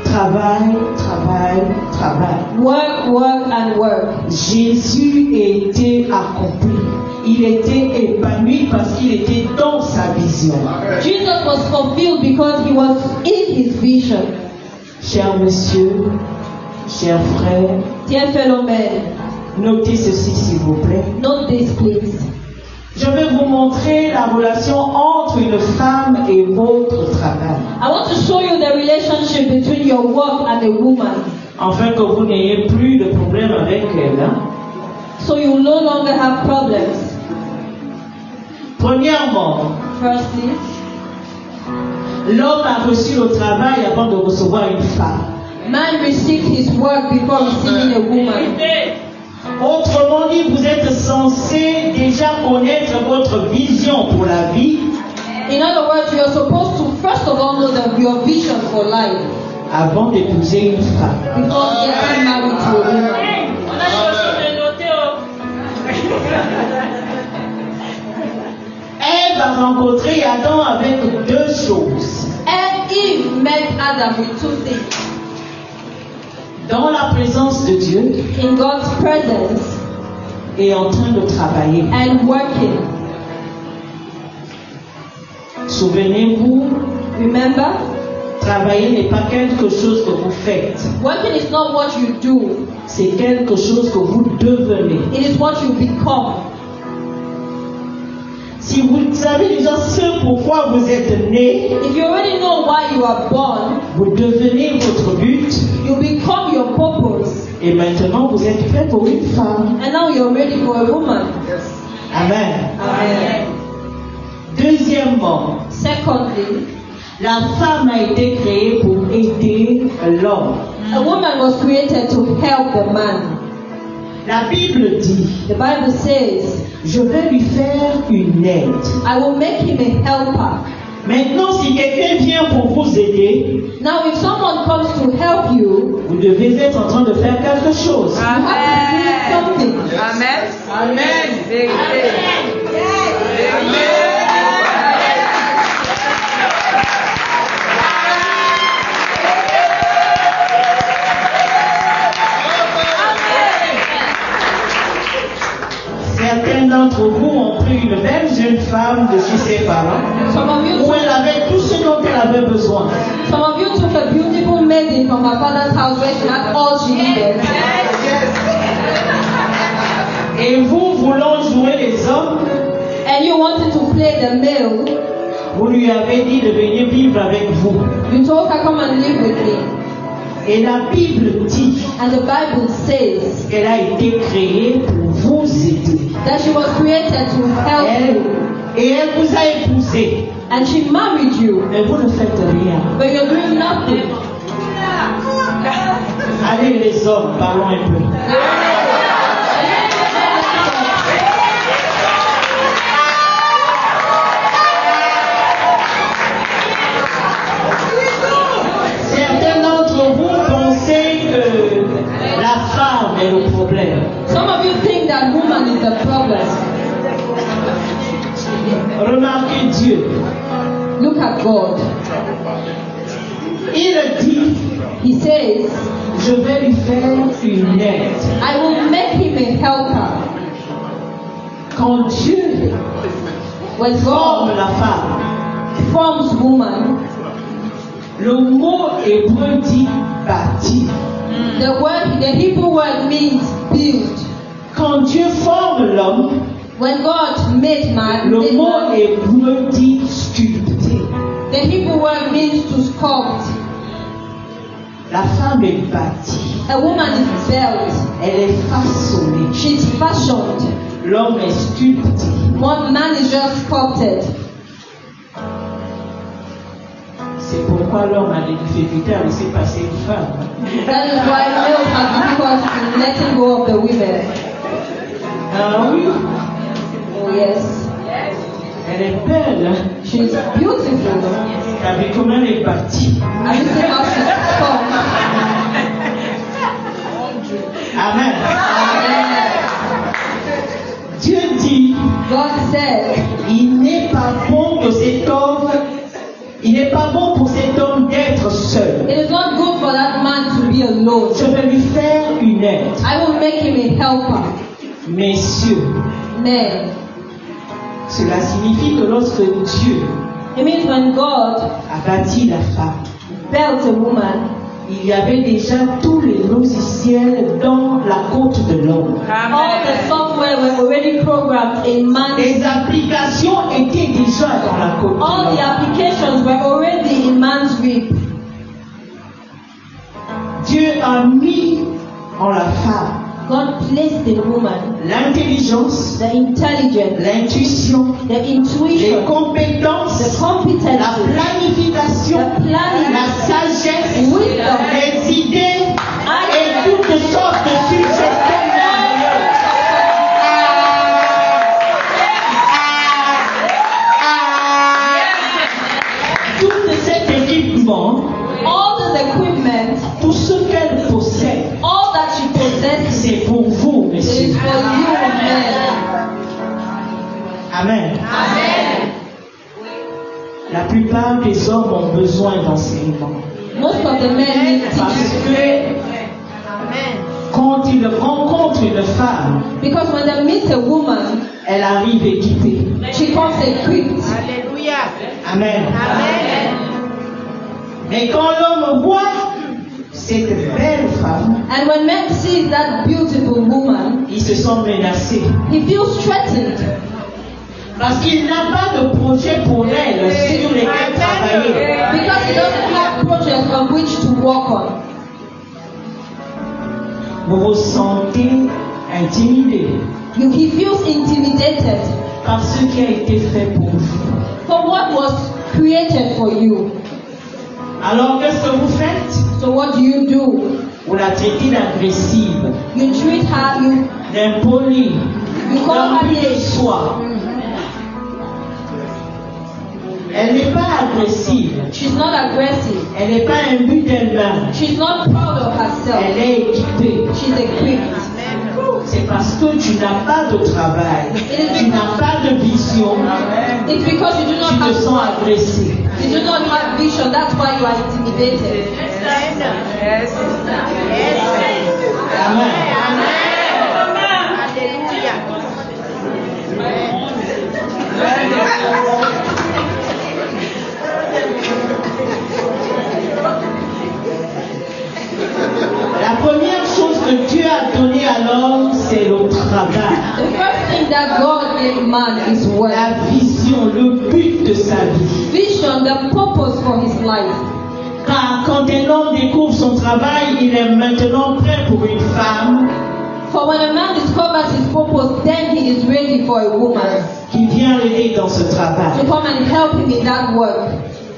Travail, travail, travail. Work, work, and work. Jésus était accompli. Il était épanoui parce qu'il était dans sa vision. Jesus was fulfilled because he was in his vision. Cher monsieur, cher frère, Dear fellow men, notez ceci s'il vous plaît. note this please. Je vais vous montrer la relation entre une femme et votre travail, I want to show you the relationship between your work and a woman, afin que vous n'ayez plus de problème avec elle. so you will no longer have problems. Premièrement, Firstly, l'homme a reçu le travail avant de recevoir une femme. man received his work before receiving a woman. Autrement dit, vous êtes censé déjà connaître votre vision pour la vie In other words, you are supposed to first of all know your vision for life avant d'épouser une femme. before getting married to a woman. Ève a rencontré Adam avec deux choses. And Eve met Adam with two things. Dans la présence de Dieu In God's presence et en train de travailler. and working. Souvenez-vous, Remember, travailler n'est pas quelque chose que vous faites. working is not what you do, C'est quelque chose que vous devenez. it is what you become. Si vous savez déjà ce pourquoi vous êtes né, If you already know why you are born, vous devenez votre but. you become your purpose. Et maintenant, vous êtes prêt pour une femme. And now you're ready for a woman. Amen. Amen. Deuxièmement, Secondly, la femme a été créée pour aider l'homme. a woman was created to help the man. La Bible dit, The Bible says, je vais lui faire une aide. I will make him a helper. Maintenant, si quelqu'un vient pour vous aider, Now, if someone comes to help you, vous devez être en train de faire quelque chose. you have to be doing something. Amen. Amen. Vérité. Certains d'entre vous ont pris une belle jeune femme de chez ses parents, Some of you où elle avait tout ce dont elle avait besoin. Some of you took a beautiful maiden from her father's house where she had all she needed. Et vous, voulant jouer les hommes, And you wanted to play the male. vous lui avez dit de venir vivre avec vous. You told her, come and live with me. Et la Bible dit And the Bible says qu'elle a été créée pour vous aider. that she was created to help you. Et elle vous a épousé. And she married you. Mais vous ne faites rien. But you're doing nothing. Allez les hommes, parlons un peu. Certains d'entre vous pensez que la femme est le problème. Some of you think that woman is the problem. Remarquez Dieu. Look at God. Il dit, He says, je vais lui faire une aide. I will make him a helper. Quand Dieu When forme God la femme, forms woman, le mot hébreu dit bâti. the Hebrew word means build. Quand Dieu forme l'homme, When God made man, le mot hébreu dit sculpter. the Hebrew word means to sculpt. La femme est bâtie. A woman is built. Elle est façonnée. She's fashioned. L'homme est sculpté. One man is just sculpted. C'est pourquoi l'homme a des difficultés à laisser passer une femme. That is why males have difficulty in letting go of the women. Ah oui, Oh yes. elle est belle. Hein? She's beautiful. T'as vu comment elle est bâtie. Have you seen how she's sculpted? Amen. Dieu dit, God said, il n'est pas bon pour cet homme d'être seul. it is not good for that man to be alone. Je vais lui faire une aide. I will make him a helper. Messieurs, Men. cela signifie que lorsque Dieu It means when God a bâti la femme, built a woman, il y avait déjà tous les logiciels dans la côte de l'homme. all the software were already programmed in man. Les applications étaient déjà dans la côte de All the l'homme. applications were already in man's rib. Dieu a mis en la femme God placed in woman l'intelligence, the intelligence, l'intuition, the les intuition, compétences, the la competence, planification, the planning, la sagesse, wisdom, les idées et toutes sortes de suggestions merveilleuses. Tout cet équipement, all this equipment, tout ce qu'elle possède, all that she possesses, c'est pour vous, it is messieurs. for you, men. Amen. Amen. La plupart des hommes ont besoin d'enseignement. Most of the men need Parce teaching. que quand ils rencontrent une femme, Because when they meet a woman, elle arrive équipée. she comes equipped. Amen. Mais quand l'homme voit cette belle femme, And when men see that beautiful woman, il se sent menacé. he feels threatened. Parce qu'il n'a pas de projet pour elle sur lesquels travailler. Because he doesn't have projects on which to work on. Vous vous sentez intimidé He feels intimidated par ce qui a été fait pour vous. for what was created for you. Alors qu'est-ce que vous faites? So what do? Vous la traitez d'agressive, You treat her, d'impolie, you call her d'emplie de names. soi. Elle n'est pas agressive. She's not aggressive. Elle n'est pas un but d'elle-même. She's not proud of herself. Elle est équipée. She's equipped. C'est parce que tu n'as pas de travail, tu n'as pas de vision, It's because you do tu not te have sens agressé. you do not have vision. That's why you are intimidated. Yes. Amen. La première chose que Dieu a donnée à l'homme, c'est le travail, The first thing that God gave man is work. la vision, le but de sa vie. Vision, the purpose for his life. Car quand un homme découvre son travail, il est maintenant prêt pour une femme For when a man discovers his purpose, then he is ready for a woman qui vient l'aider dans ce travail. to come and help him in that work.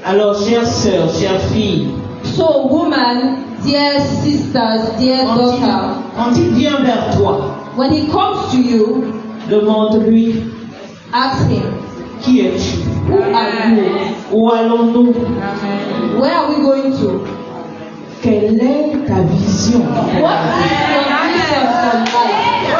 Alors, chères sœurs, chères filles, So, woman, dear sisters, dear daughter, quand il vient vers toi, when he comes to you, demande-lui, ask him, qui es-tu? who are you? Où allons-nous? Where are we going to? Quelle est ta vision? What is your vision for life?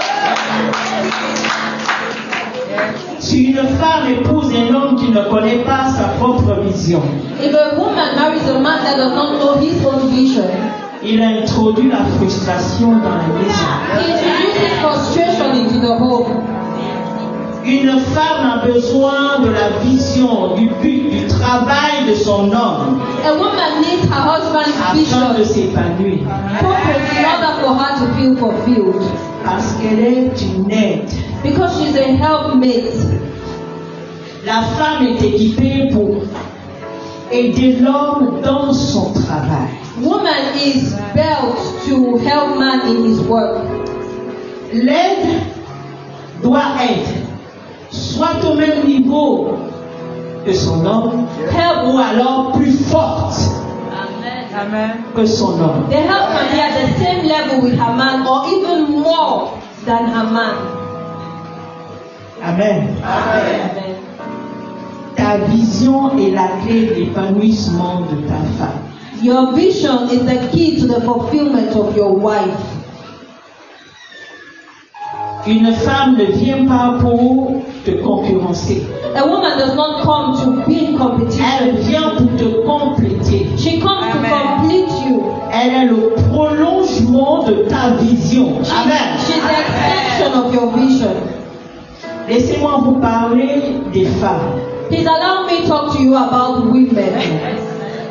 Si une femme épouse un homme qui ne connaît pas sa propre vision, If a woman marries a man that does not know his own vision, il a introduit la frustration dans la maison. he introduces frustration into the home. Une femme a besoin de la vision, du but, du travail de son homme A woman needs her husband's afin de vision, s'épanouir. purpose in order for her to feel fulfilled. Parce qu'elle est une aide. Because she's a helpmate. La femme est équipée pour aider l'homme dans son travail. Woman is built to help man in his work. L'aide doit être soit au même niveau que son homme, ou alors plus forte Amen. que son homme. The help can be at the same level with her man or even more than her man. Amen. Amen. Ta vision est la clé de l'épanouissement de ta femme. Your vision is the key to the fulfillment of your wife. Une femme ne vient pas pour te concurrencer. A woman does not come to be in Elle competition. vient pour te compléter. She comes Amen. to complete you. Elle est le prolongement de ta vision. Amen. She's the extension of your vision. Laissez-moi vous parler des femmes. Please allow me to talk to you about women.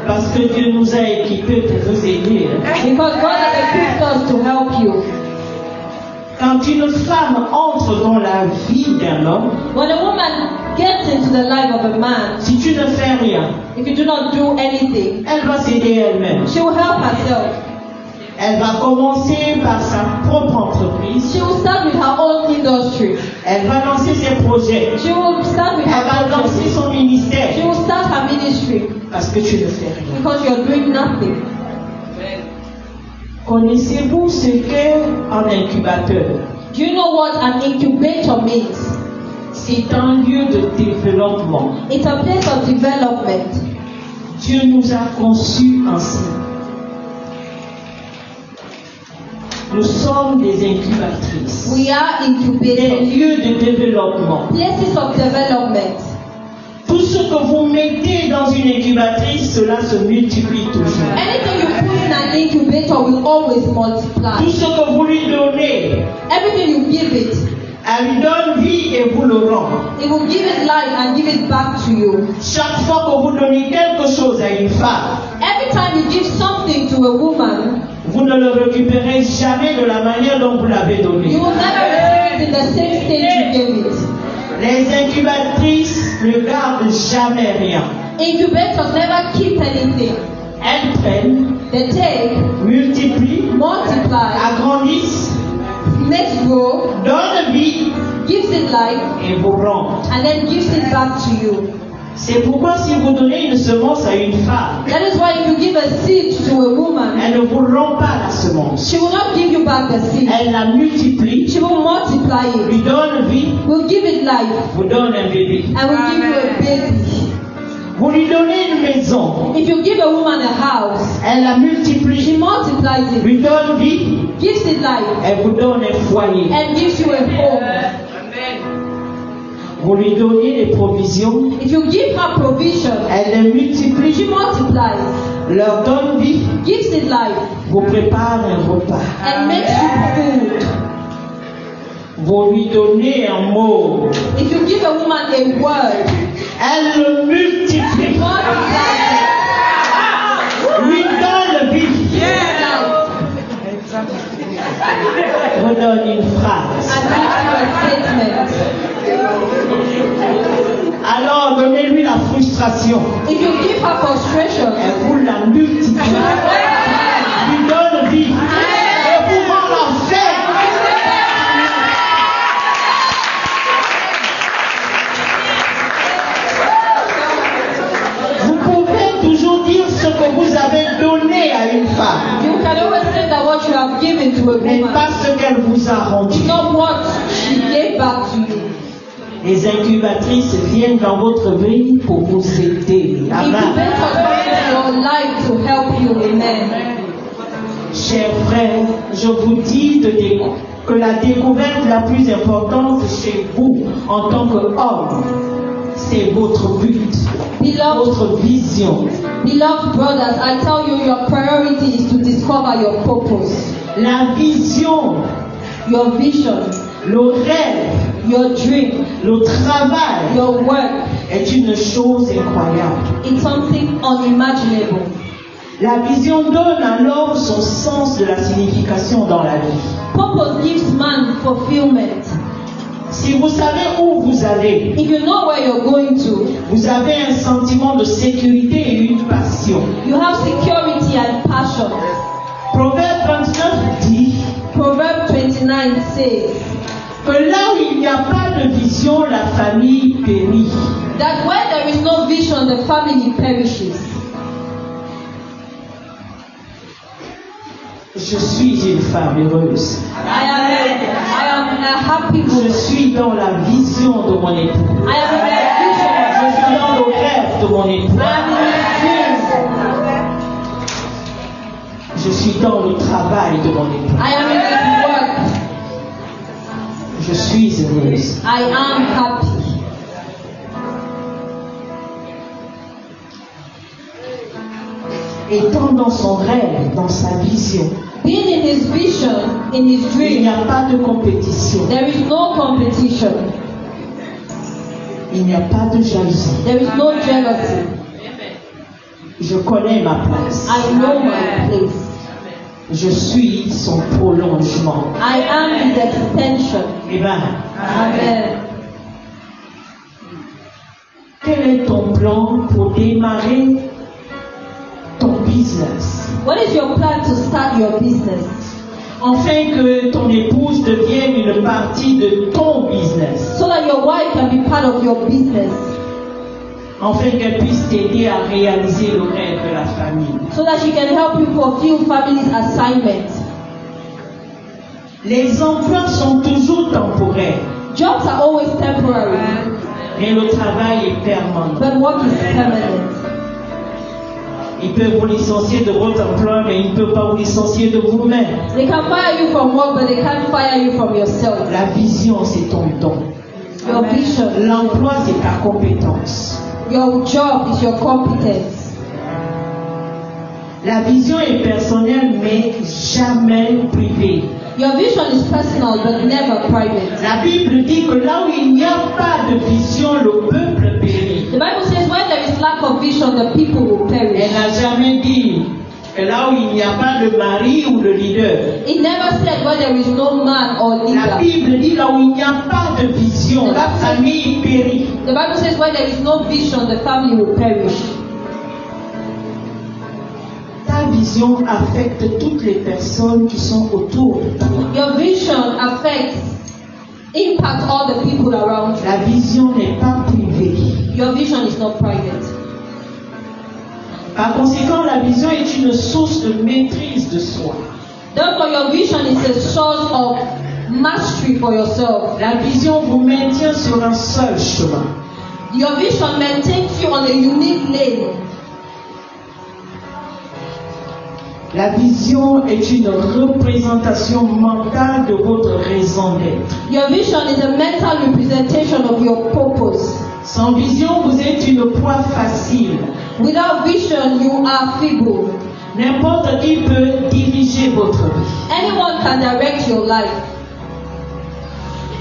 Parce que Dieu nous a équipés pour vous aider. Because God has equipped us to help you. Quand une femme entre dans la vie d'un homme, When a woman gets into the life of a man, si tu ne fais rien, if you do not do anything, elle va s'aider elle-même. she will help herself. Elle va commencer par sa propre entreprise. She will start with her own industry. Elle va lancer ses projets. She will start with Elle her va lancer project. son She ministère. will start her ministry Parce que tu ne fais rien. because you're doing nothing. Connaissez-vous ce qu'est un incubateur? Do you know what an incubator means? C'est un lieu de développement. It's a place of development. Dieu nous a conçus ainsi. Nous sommes des incubatrices. We are Des incubators, lieux de développement. places of development. Tout ce que vous mettez dans une incubatrice, cela se multiplie toujours. Anything you put in an incubator will always multiply. Tout ce que vous lui donnez, Everything you give it, elle lui donne vie et vous le rend. it will give it life and give it back to you. Chaque fois que vous donnez quelque chose à une femme, Every time you give something to a woman, vous ne le récupérez jamais de la manière dont vous l'avez you donné. will never receive it in the same state you gave it. Les incubatrices ne gardent jamais rien. Incubators never keep anything. Elles prennent, They take, multiplient, multiply, agrandissent, makes grow, donnent vie gives it life, et vous rendent. and then gives it back to you. C'est pourquoi si vous donnez une semence à une femme, That is why if you give a seed to a woman, elle ne vous rend pas la semence. she will not give you back the seed. Elle la multiplie, She will multiply it, lui donne vie, will give it life, vous donne un bébé. and will give you a baby. Vous a woman a house, elle la multiplie, she multiplies it, lui donne vie, gives it life, elle vous donne un foyer. and gives you a home. Vous lui donnez des provisions, If you give her provision, elle les multiplie, she multiplies, leur donne vie, gives it life, vous prépare un repas. and makes you food. Vous lui donnez un mot, If you give a woman a word, elle le multiplie, multiplies lui donne vie, vous donne une phrase. and gives you a statement. Alors donnez-lui la frustration, If you give her frustration, elle vous la multiplie, lui donne vie, et vous rend la paix. Vous pouvez toujours dire ce que vous avez donné à une femme, you can always say that what you have given to a mais woman pas ce qu'elle vous a rendu. is not what she gave back to you. Les incubatrices viennent dans votre vie pour vous aider. Amen. Incubators come in your life to help you. Amen. Chers frères, je vous dis que la découverte la plus importante chez vous en tant qu'homme, c'est votre but, Beloved, votre vision. beloved brothers, I tell you, your priority is to discover your purpose, La vision, your vision, le rêve, your dream, le travail your work. est une chose incroyable. It's something unimaginable. La vision donne alors son sens de la signification dans la vie. Purpose gives man fulfillment. Si vous savez où vous allez, If you know where you're going to, vous avez un sentiment de sécurité et une passion. you have security and passion. Proverbe 29 dit Proverbs 29 says que là où il n'y a pas de vision, la famille périt. that where there is no vision, the family perishes. Je suis une femme heureuse. I am a happy Je woman. suis dans la vision de mon époux. I am in the vision. Je suis dans le rêve de mon époux. I am in the dream. Je suis dans le travail de mon époux. I am in his work. Je suis heureuse. I am happy. Étant dans son rêve, dans sa vision, Being in his vision, in his il n'y dream, a pas de compétition. there is no competition. Il n'y a pas de jalousie. There is no jealousy. Je connais ma place. I know my place. Je suis son prolongement. I am his extension. Amen. Amen. Quel est ton plan pour démarrer ton business? What is your plan to start your business? Afin que ton épouse devienne une partie de ton business. So that your wife can be part of your business. Afin qu'elle puisse t'aider à réaliser le rêve de la famille. So that she can help you fulfill family's assignment. Les emplois sont toujours temporaires, Jobs are always temporary, mais le travail est permanent. but work is permanent. Ils peuvent vous licencier de votre emploi, mais ils ne peuvent pas vous licencier de vous-même. They can fire you from work, but they can't fire you from yourself. La vision, c'est ton don. Your vision, L'emploi, c'est ta compétence. your job is your competence. La vision est personnelle, mais jamais privée. Your vision is personal, but never private. La Bible dit que là où il n'y a pas de vision, le peuple périt. The Bible says when there is lack of vision, the people will perish. Elle n'a jamais dit que là où il n'y a pas de mari ou de leader. It never said when there is no man or La leader. Bible dit là où il n'y a pas de vision, la famille périt. The Bible says when there is no vision, the family will perish. Ta vision affecte toutes les personnes qui sont autour de toi. Your vision impacts all the people around you. La vision n'est pas privée. Your vision is not private. Par conséquent, la vision est une source de maîtrise de soi. Therefore, your vision is a source of mastery for yourself. La vision vous maintient sur un seul chemin. Your vision maintains you on a unique lane. La vision est une représentation mentale de votre raison d'être. Your vision is a mental representation of your purpose. Sans vision, vous êtes une proie facile. Without vision, you are feeble. N'importe qui peut diriger votre vie. Anyone can direct your life.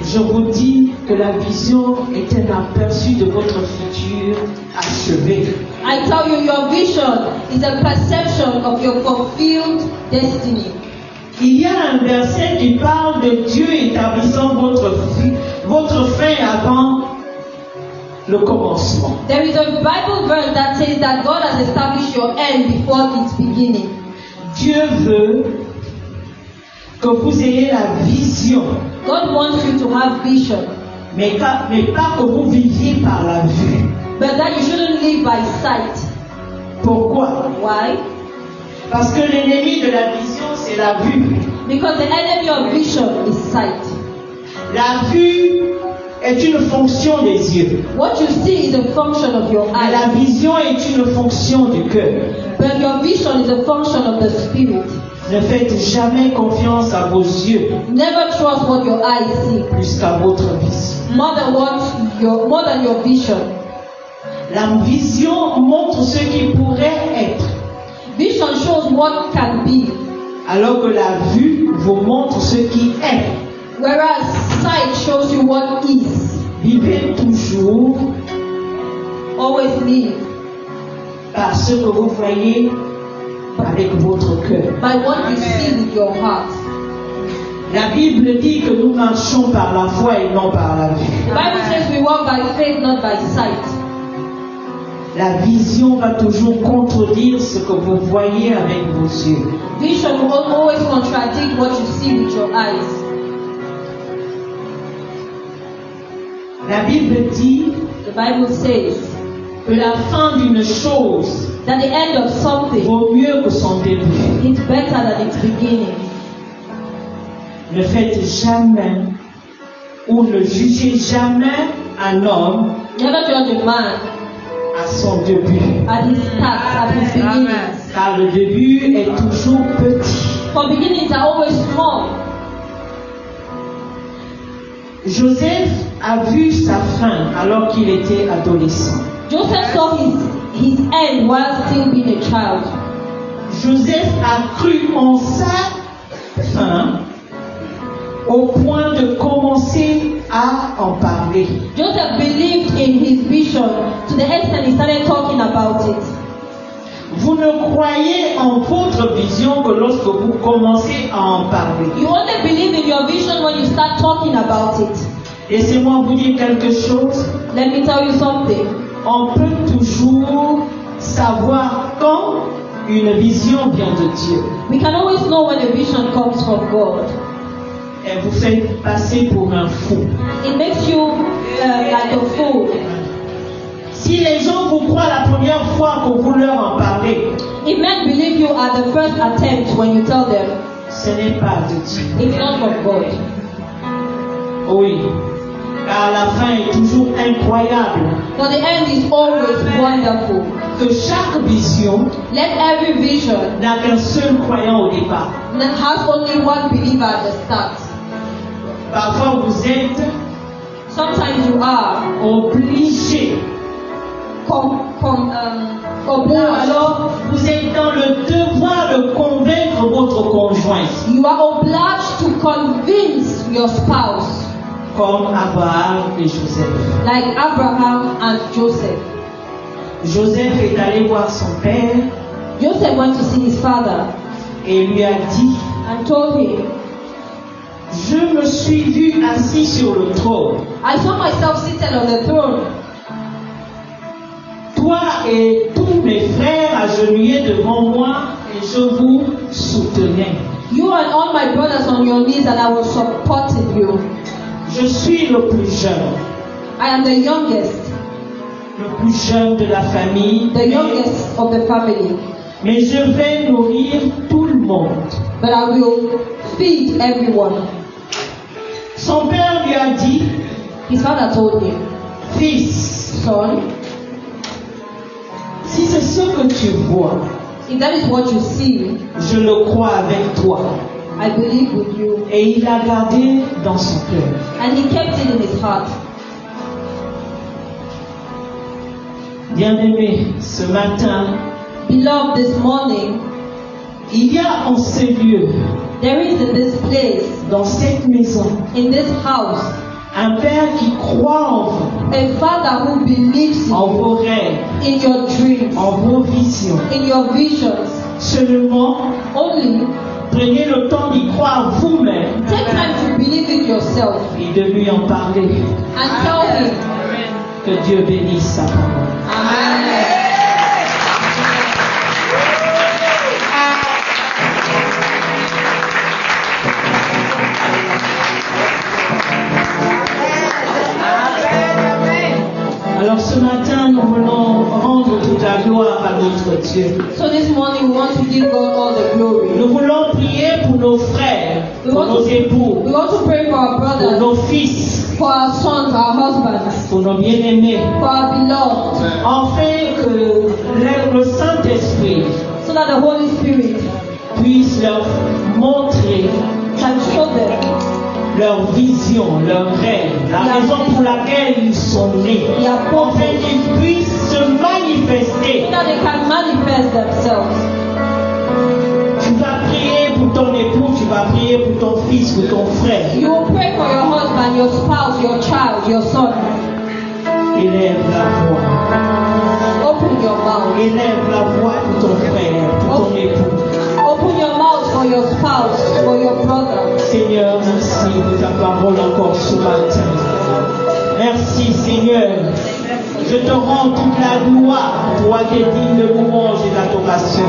Je vous dis que la vision est un aperçu de votre futur achevé. I tell you, your vision is a perception of your fulfilled destiny. Il y a un verset qui parle de Dieu établissant votre fin avant le commencement. There is a Bible verse that says that God has established your end before its beginning. Dieu veut que vous ayez la vision, God wants you to have vision, mais pas que vous viviez par la vue. but that you shouldn't live by sight. Pourquoi? Why? Parce que l'ennemi de la vision, c'est la vue. Because the enemy of vision is sight. La vue est une fonction des yeux. What you see is a function of your Mais la eyes, vision est une fonction du cœur. but your vision is a function of the spirit. Ne faites jamais confiance à vos yeux Never trust what your eyes see plus qu'à votre vision. more than your vision. La vision montre ce qui pourrait être, Vision shows what can be, alors que la vue vous montre ce qui est. whereas sight shows you what is. Vivez toujours Always live par ce que vous voyez avec votre cœur. by what you see with your heart. La Bible dit que nous marchons par la foi et non par la vue. The Bible says we walk by faith, not by sight. La vision va toujours contredire ce que vous voyez avec vos yeux. Vision will always contradict what you see with your eyes. La Bible dit The Bible says que la fin d'une chose that the end of something vaut mieux que son début. is better than its beginning. Ne faites jamais ou ne jugez jamais un homme Never judge a man à son début, at his start, at his beginnings. car le début est toujours petit. For beginnings are always small. Joseph a vu sa fin alors qu'il était adolescent. Joseph saw his end while still being a child. Joseph a cru en sa fin au point de commencer à en parler. Joseph believed in his vision to the extent he started talking about it. Vous ne croyez en votre vision que lorsque vous commencez à en parler. You only believe in your vision when you start talking about it. Laissez-moi vous dire quelque chose. Let me tell you something. On peut toujours savoir quand une vision vient de Dieu. We can always know when a vision comes from God. Elle vous fait passer pour un fou. It makes you like a fool. Si les gens vous croient la première fois que vous leur en parlez, If men believe you at the first attempt when you tell them, ce n'est pas de Dieu. it's not from God. Oui, car la fin est toujours incroyable. For the end is always wonderful. Que chaque vision Let every vision n'a qu'un seul croyant au départ. that has only one believer at the start. Parfois vous êtes Sometimes you are obligé, ou obliged. alors vous êtes dans le devoir de convaincre votre conjoint, You are obliged to convince your spouse, comme Abraham et Joseph. like Abraham and Joseph. Joseph est allé voir son père Joseph went to see his father et lui a dit: and told him, je me suis vu assis sur le trône. I saw myself seated on the throne. Toi et tous mes frères agenouillés devant moi et je vous soutenais. You and all my brothers on your knees, and I was supporting you. Je suis le plus jeune, I am the youngest de la famille, the youngest of the family, mais je vais nourrir tout le monde. but I will feed everyone. Son père lui a dit: His father told him, fils, son, si c'est ce que tu vois, If that is what you see, je le crois avec toi. I believe with you. Et il l'a gardé dans son cœur. And he kept it in his heart. Bien-aimé, ce matin, Beloved, this morning, il y a en ces lieux, there is in this place, dans cette maison, in this house, un Père qui croit en vous, a Father who believes in en you, vos rêves, in your dreams, en vos visions. in your visions. Seulement, Only prenez le temps d'y croire vous-même take time to believe it yourself et de lui en parler. and tell him. Que Dieu bénisse sa parole. Amen. Alors ce matin, nous voulons rendre toute la gloire à notre Dieu. So this morning we want to give God all the glory. Nous voulons prier pour nos frères, pour nos époux, We want to pray for our pour brothers, nos fils, for our sons, our husbands, pour nos bien-aimés, for our beloved, afin que le Saint-Esprit so that the Holy Spirit puisse leur montrer can show them leur vision, leur rêve, la raison pour laquelle ils sont nés, afin qu'ils puissent se manifester. so that they can manifest themselves. Tu vas prier pour ton époux, tu vas prier pour ton fils, pour ton frère. You will pray for your husband, your spouse, your child, your son. Élève la voix. Open your mouth. Élève la voix pour ton frère, pour ton époux. Open your mouth for your spouse, for your brother. Seigneur, merci de ta parole encore ce matin. Merci Seigneur. Je te rends toute la gloire, toi qui es digne de louange et d'adoration.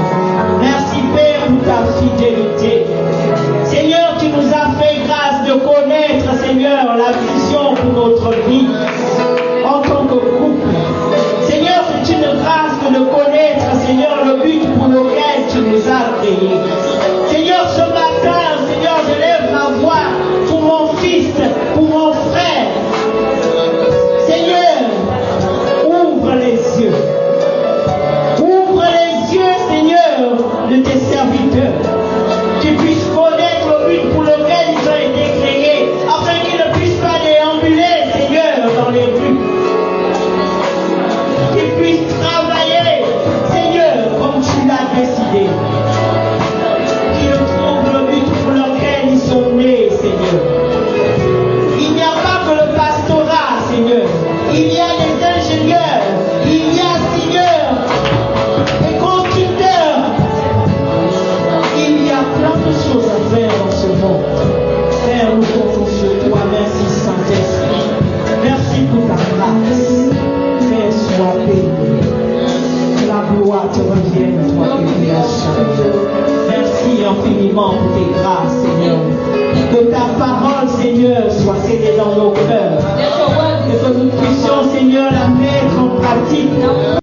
Merci Père pour ta fidélité. Seigneur, tu nous as fait grâce de connaître, Seigneur, la vision pour notre vie en tant que couple. Seigneur, c'est une grâce de connaître, Seigneur, le but pour lequel tu nous as créés. Seigneur, ce matin, Seigneur, je lève ma voix pour mon fils, pour mon frère. Seigneur, ouvre les yeux. Ouvre les yeux, Seigneur, de tes serviteurs. Qu'ils puissent connaître le but pour lequel ils ont été créés, afin qu'ils ne puissent pas déambuler, Seigneur, dans les rues. Qu'ils puissent travailler, Seigneur, comme tu l'as décidé. Qu'ils trouvent le but pour lequel ils sont nés, Seigneur. Il n'y a pas que le pastorat, Seigneur. Il y a des ingénieurs. Il y a, Seigneur, des constructeurs. Il y a plein de choses à faire dans ce monde. Père, nous comptons sur toi. Merci, Saint-Esprit. Merci pour ta grâce. Père, sois béni. Que la gloire te revienne, toi qui es à chaque. Merci infiniment pour tes grâces, Seigneur. Que ta parole, Seigneur, soit scellée dans nos cœurs. Let your word be Que nous puissions, Seigneur, la mettre en pratique.